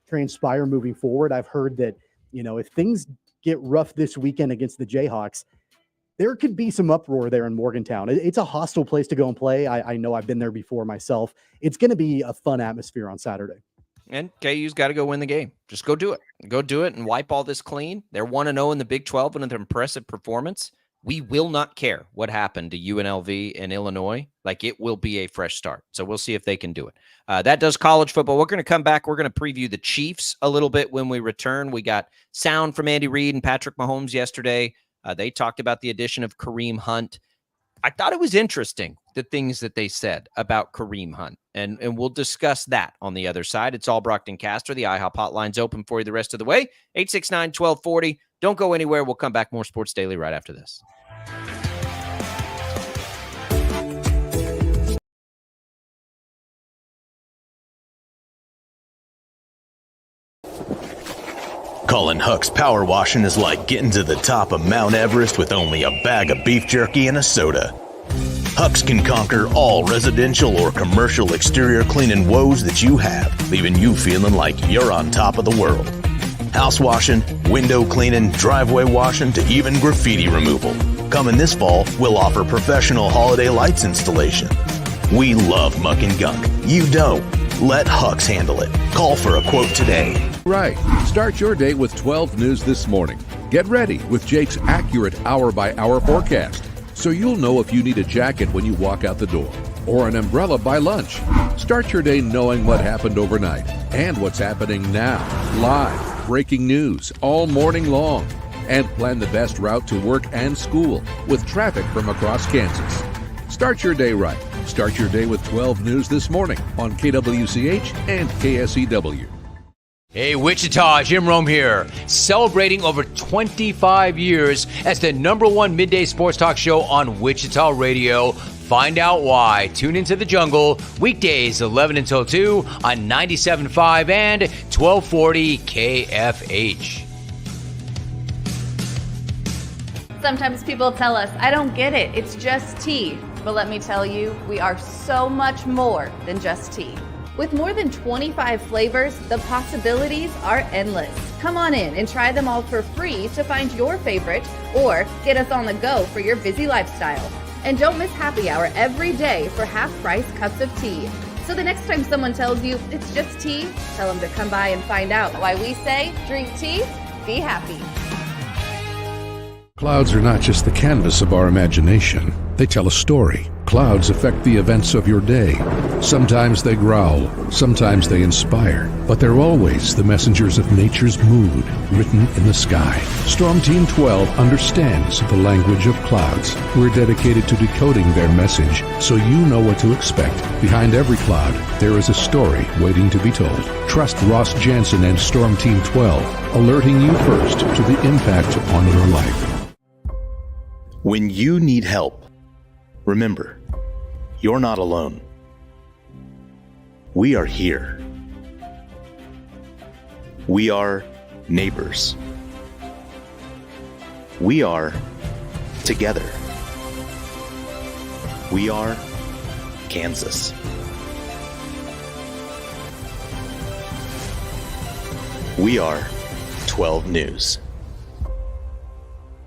transpire moving forward. I've heard that, if things get rough this weekend against the Jayhawks, there could be some uproar there in Morgantown. It's a hostile place to go and play. I know I've been there before myself. It's going to be a fun atmosphere on Saturday. And KU's got to go win the game. Just go do it. Go do it and wipe all this clean. They're 1-0 in the Big 12 with an impressive performance. We will not care what happened to UNLV and Illinois. Like, it will be a fresh start. So we'll see if they can do it. That does college football. We're going to come back. We're going to preview the Chiefs a little bit when we return. We got sound from Andy Reid and Patrick Mahomes yesterday. They talked about the addition of Kareem Hunt. I thought it was interesting, the things that they said about Kareem Hunt. And we'll discuss that on the other side. It's Albrecht and Caster. The IHOP hotline's open for you the rest of the way. 869-1240. Don't go anywhere. We'll come back. More Sports Daily right after this. Colin Huck's power washing is like getting to the top of Mount Everest with only a bag of beef jerky and a soda. Huck's can conquer all residential or commercial exterior cleaning woes that you have, leaving you feeling like you're on top of the world. House washing, window cleaning, driveway washing, to even graffiti removal. Coming this fall, we'll offer professional holiday lights installation. We love muck and gunk. You don't. Let Huck's handle it. Call for a quote today. Right. Start your day with 12 News this morning. Get ready with Jake's accurate hour-by-hour forecast, so you'll know if you need a jacket when you walk out the door or an umbrella by lunch. Start your day knowing what happened overnight and what's happening now. Live, breaking news all morning long. And plan the best route to work and school with traffic from across Kansas. Start your day right. Start your day with 12 News this morning on KWCH and KSEW. Hey, Wichita, Jim Rome here, celebrating over 25 years as the #1 midday sports talk show on Wichita Radio. Find out why. Tune into the jungle, weekdays 11 until 2 on 97.5 and 1240 KFH. Sometimes people tell us, I don't get it, it's just tea. But let me tell you, we are so much more than just tea. With more than 25 flavors, the possibilities are endless. Come on in and try them all for free to find your favorite or get us on the go for your busy lifestyle. And don't miss happy hour every day for half-price cups of tea. So the next time someone tells you it's just tea, tell them to come by and find out why we say drink tea, be happy. Clouds are not just the canvas of our imagination. They tell a story. Clouds affect the events of your day. Sometimes they growl, sometimes they inspire, but they're always the messengers of nature's mood written in the sky. Storm Team 12 understands the language of clouds. We're dedicated to decoding their message so you know what to expect. Behind every cloud, there is a story waiting to be told. Trust Ross Jansen and Storm Team 12, alerting you first to the impact on your life. When you need help, remember, you're not alone. We are here. We are neighbors. We are together. We are Kansas. We are 12 News.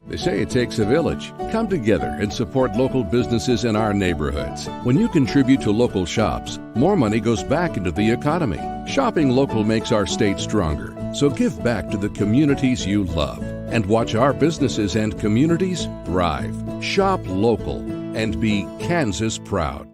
They say it takes a village. Come together and support local businesses in our neighborhoods. When you contribute to local shops, more money goes back into the economy. Shopping local makes our state stronger. So give back to the communities you love and watch our businesses and communities thrive. Shop local and be Kansas proud.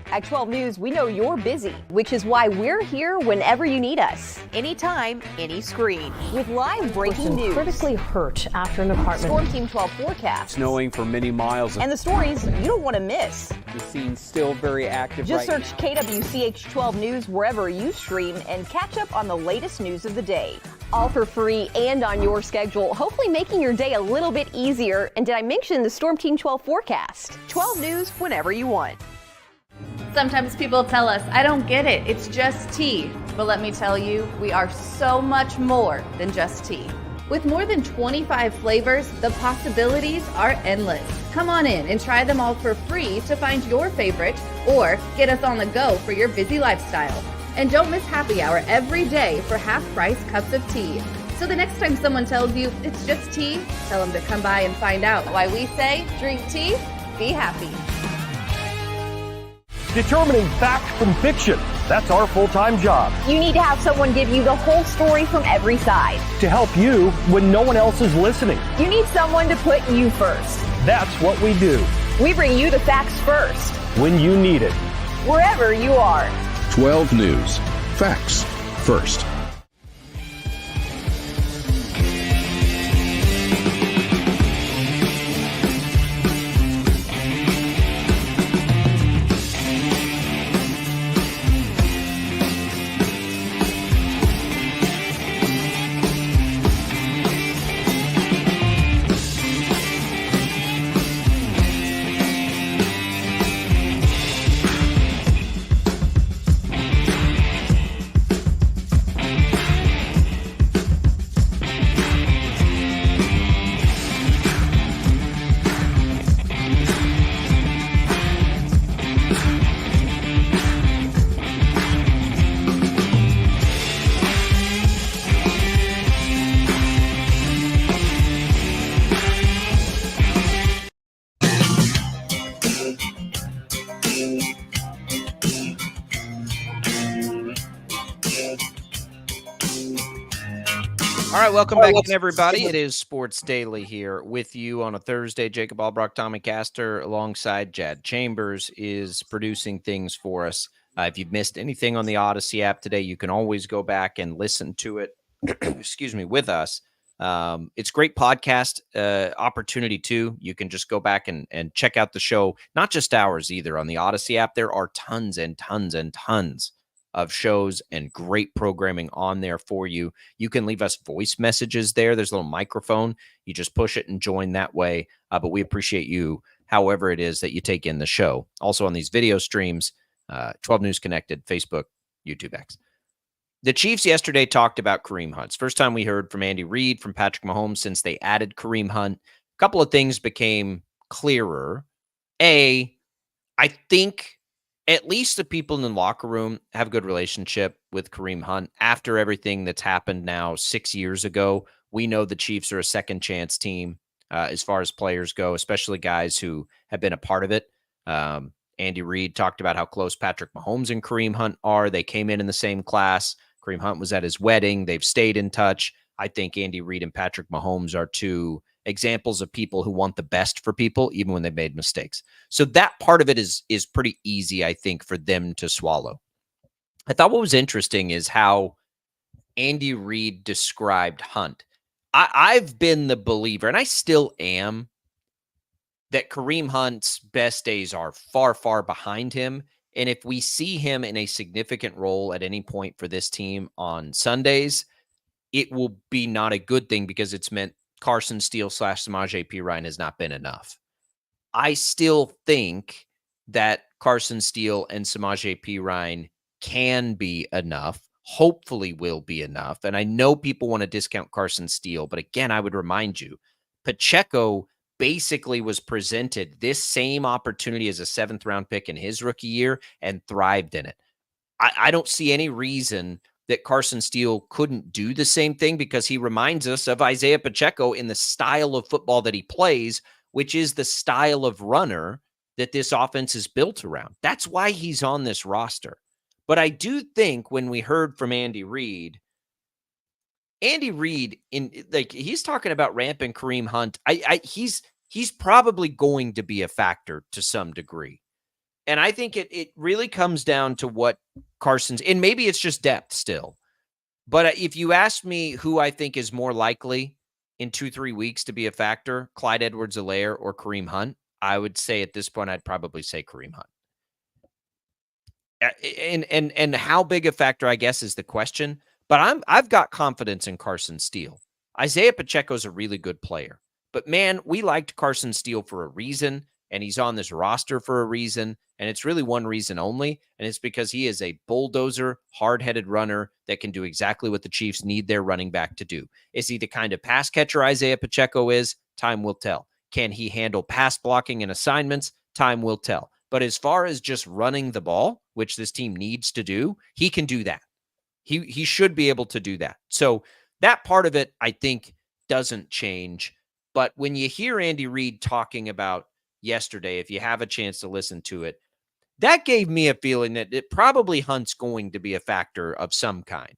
At 12 News, we know you're busy, which is why we're here whenever you need us. Anytime, any screen. With live breaking news. Critically hurt after an apartment. Storm Team 12 forecast. Snowing for many miles. And the stories you don't want to miss. The scene's still very active. Just right search KWCH 12 News wherever you stream and catch up on the latest news of the day. All for free and on your schedule, hopefully making your day a little bit easier. And did I mention the Storm Team 12 forecast? 12 News whenever you want. Sometimes people tell us, I don't get it, it's just tea. But let me tell you, we are so much more than just tea. With more than 25 flavors, the possibilities are endless. Come on in and try them all for free to find your favorite or get us on the go for your busy lifestyle. And don't miss happy hour every day for half-price cups of tea. So the next time someone tells you it's just tea, tell them to come by and find out why we say drink tea, be happy. Determining fact from fiction. That's our full-time job. You need to have someone give you the whole story from every side. To help you when no one else is listening. You need someone to put you first. That's what we do. We bring you the facts first. When you need it. Wherever you are. 12 News. Facts first. All right, welcome back in, everybody. It is Sports Daily here with you on a Thursday. Jacob Albrock, Tommy Castor, alongside Jad Chambers, is producing things for us. If you've missed anything on the Odyssey app today, you can always go back and listen to it, excuse me, with us. It's great podcast opportunity, too. You can just go back and check out the show, not just ours either. On the Odyssey app, there are tons and tons and tons of shows and great programming on there for you. You can leave us voice messages there. There's a little microphone. You just push it and join that way. But we appreciate you, however it is that you take in the show. Also on these video streams, 12 News Connected, Facebook, YouTube X. The Chiefs yesterday talked about Kareem Hunt. First time we heard from Andy Reid, from Patrick Mahomes since they added Kareem Hunt. A couple of things became clearer. I think at least the people in the locker room have a good relationship with Kareem Hunt. After everything that's happened now 6 years ago, we know the Chiefs are a second chance team as far as players go, especially guys who have been a part of it. Andy Reid talked about how close Patrick Mahomes and Kareem Hunt are. They came in the same class. Kareem Hunt was at his wedding. They've stayed in touch. I think Andy Reid and Patrick Mahomes are two examples of people who want the best for people, even when they made mistakes. So that part of it is pretty easy, I think, for them to swallow. I thought what was interesting is how Andy Reid described Hunt. I've been the believer, and I still am, that Kareem Hunt's best days are far, far behind him. And if we see him in a significant role at any point for this team on Sundays, it will be not a good thing because it's meant Carson Steele / Samaje Perine has not been enough. I still think that Carson Steele and Samaje Perine can be enough, hopefully will be enough. And I know people want to discount Carson Steele, but again, I would remind you, Pacheco basically was presented this same opportunity as a 7th round pick in his rookie year and thrived in it. I don't see any reason that Carson Steele couldn't do the same thing because he reminds us of Isaiah Pacheco in the style of football that he plays, which is the style of runner that this offense is built around. That's why he's on this roster. But I do think when we heard from Andy Reid, he's talking about ramping Kareem Hunt. He's probably going to be a factor to some degree. And I think it really comes down to what Carson's, and maybe it's just depth still. But if you ask me who I think is more likely in 2-3 weeks to be a factor, Clyde Edwards-Helaire or Kareem Hunt, I would say at this point, I'd probably say Kareem Hunt. And how big a factor, I guess, is the question. But I've got confidence in Carson Steele. Isaiah Pacheco's a really good player. But, man, we liked Carson Steele for a reason, and he's on this roster for a reason, and it's really one reason only, and it's because he is a bulldozer, hard-headed runner that can do exactly what the Chiefs need their running back to do. Is he the kind of pass catcher Isaiah Pacheco is? Time will tell. Can he handle pass blocking and assignments? Time will tell. But as far as just running the ball, which this team needs to do, he can do that. He should be able to do that. So that part of it, I think, doesn't change. But when you hear Andy Reid talking about yesterday, if you have a chance to listen to it, that gave me a feeling that it probably Hunt's going to be a factor of some kind.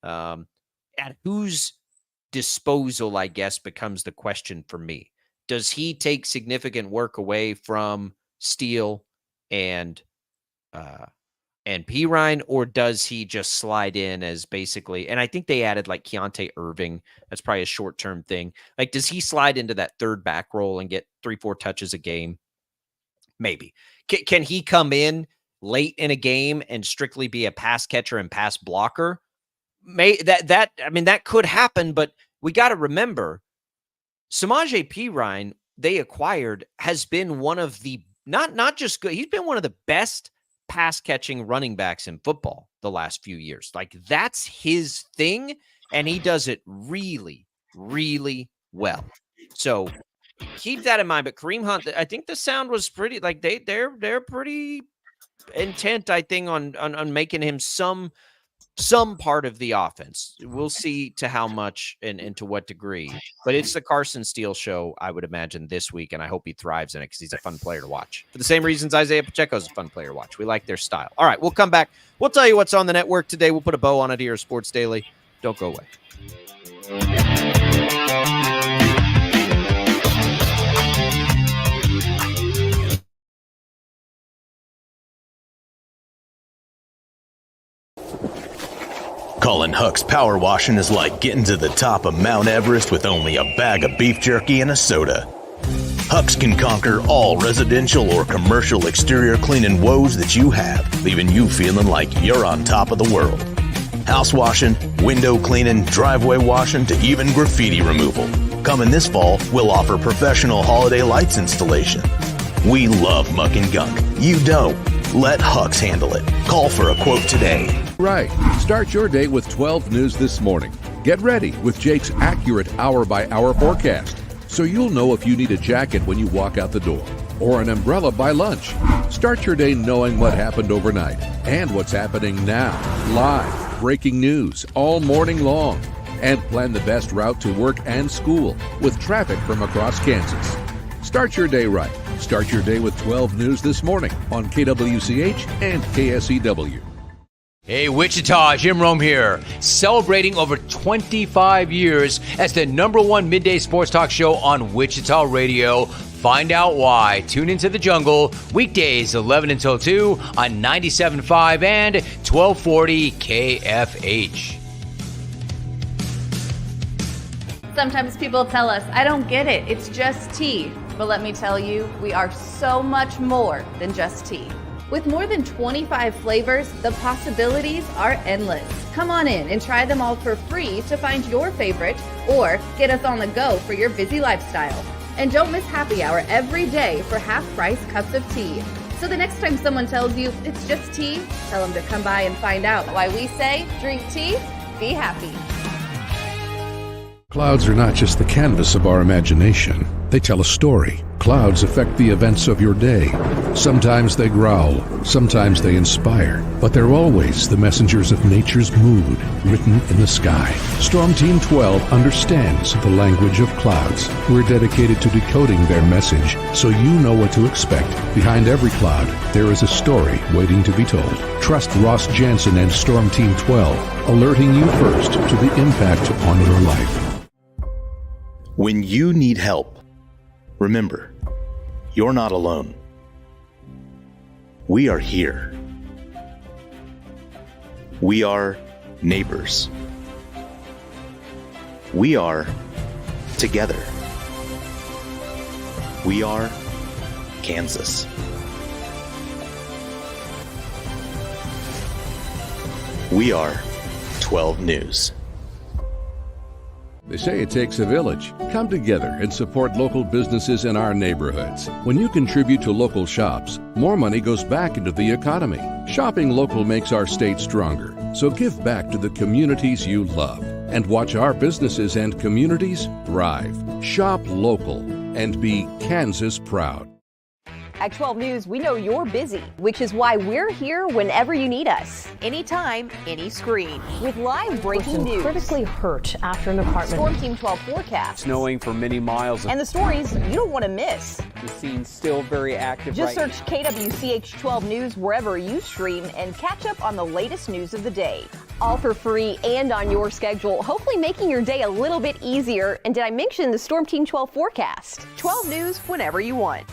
At whose disposal, I guess, becomes the question for me. Does he take significant work away from Steele and Perine, or does he just slide in as basically, and I think they added like Keontae Irving. That's probably a short-term thing. Like, does he slide into that third back role and get 3-4 touches a game? Maybe. Can he come in late in a game and strictly be a pass catcher and pass blocker? That could happen, but we got to remember Samaje Perine they acquired has been one of the not just good. He's been one of the best pass catching running backs in football the last few years. Like, that's his thing, and he does it really, really well. So keep that in mind. But Kareem Hunt, I think the sound was pretty, like they're pretty intent, I think, on making him some part of the offense. We'll see to how much and to what degree. But it's the Carson Steele show, I would imagine, this week, and I hope he thrives in it because he's a fun player to watch. For the same reasons Isaiah Pacheco is a fun player to watch. We like their style. All right, we'll come back. We'll tell you what's on the network today. We'll put a bow on it here at Sports Daily. Don't go away. Colin Huck's power washing is like getting to the top of Mount Everest with only a bag of beef jerky and a soda. Huck's can conquer all residential or commercial exterior cleaning woes that you have, leaving you feeling like you're on top of the world. House washing, window cleaning, driveway washing, to even graffiti removal. Coming this fall, we'll offer professional holiday lights installation. We love muck and gunk. You don't. Let Huck's handle it. Call for a quote today. Right. Start your day with 12 News This Morning. Get ready with Jake's accurate hour-by-hour forecast, so you'll know if you need a jacket when you walk out the door or an umbrella by lunch. Start your day knowing what happened overnight and what's happening now. Live, breaking news all morning long. And plan the best route to work and school with traffic from across Kansas. Start your day right. Start your day with 12 News This Morning on KWCH and KSEW. Hey, Wichita, Jim Rome here, celebrating over 25 years as the #1 midday sports talk show on Wichita Radio. Find out why. Tune into The Jungle, weekdays 11 until 2 on 97.5 and 1240 KFH. Sometimes people tell us, I don't get it, it's just tea. But let me tell you, we are so much more than just tea. With more than 25 flavors, the possibilities are endless. Come on in and try them all for free to find your favorite or get us on the go for your busy lifestyle. And don't miss happy hour every day for half-price cups of tea. So the next time someone tells you it's just tea, tell them to come by and find out why we say drink tea, be happy. Clouds are not just the canvas of our imagination. They tell a story. Clouds affect the events of your day. Sometimes they growl, sometimes they inspire, but they're always the messengers of nature's mood written in the sky. Storm Team 12 understands the language of clouds. We're dedicated to decoding their message so you know what to expect. Behind every cloud, there is a story waiting to be told. Trust Ross Jansen and Storm Team 12, alerting you first to the impact on your life. When you need help, remember, you're not alone. We are here. We are neighbors. We are together. We are Kansas. We are 12 News. They say it takes a village. Come together and support local businesses in our neighborhoods. When you contribute to local shops, more money goes back into the economy. Shopping local makes our state stronger. So give back to the communities you love and watch our businesses and communities thrive. Shop local and be Kansas proud. At 12 News, we know you're busy, which is why we're here whenever you need us. Anytime, any screen. With live breaking news. Critically hurt after an apartment. Storm Team 12 forecast. Snowing for many miles. And the stories you don't want to miss. The scene's still very active. Just search KWCH 12 News wherever you stream and catch up on the latest news of the day. All for free and on your schedule, hopefully making your day a little bit easier. And did I mention the Storm Team 12 forecast? 12 News whenever you want.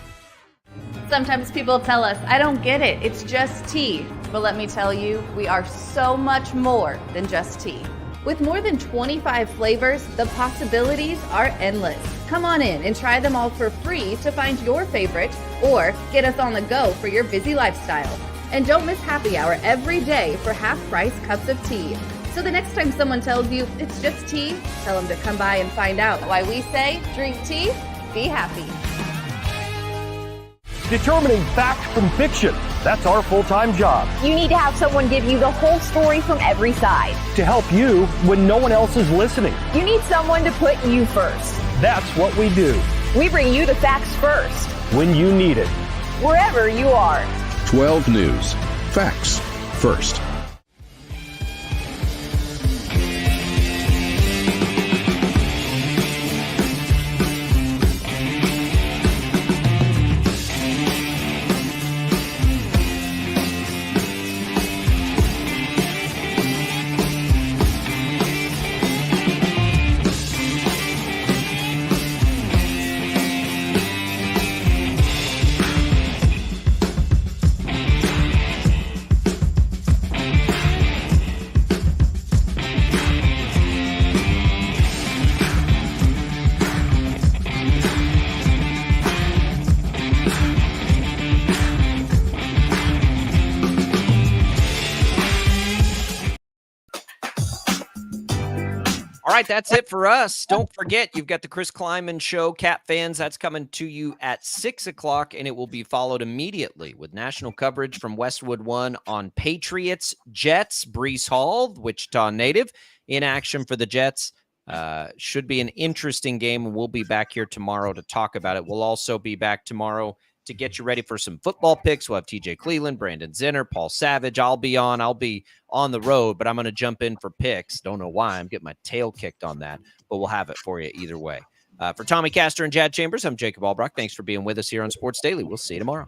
Sometimes people tell us, I don't get it, it's just tea. But let me tell you, we are so much more than just tea. With more than 25 flavors, the possibilities are endless. Come on in and try them all for free to find your favorite or get us on the go for your busy lifestyle. And don't miss happy hour every day for half-price cups of tea. So the next time someone tells you it's just tea, tell them to come by and find out why we say drink tea, be happy. Determining fact from fiction. That's our full-time job. You need to have someone give you the whole story from every side. To help you when no one else is listening. You need someone to put you first. That's what we do. We bring you the facts first. When you need it. Wherever you are. 12 News. Facts first. All right, that's it for us. Don't forget, you've got the Chris Kleiman Show, Cat fans. That's coming to you at 6 o'clock, and it will be followed immediately with national coverage from Westwood One on Patriots, Jets, Breece Hall, Wichita native, in action for the Jets. Should be an interesting game, and we'll be back here tomorrow to talk about it. We'll also be back tomorrow to get you ready for some football picks. We'll have TJ Cleveland, Brandon Zinner, Paul Savage. I'll be on the road, but I'm going to jump in for picks. Don't know why. I'm getting my tail kicked on that, but we'll have it for you either way. For Tommy Castor and Jad Chambers, I'm Jacob Albrock. Thanks for being with us here on Sports Daily. We'll see you tomorrow.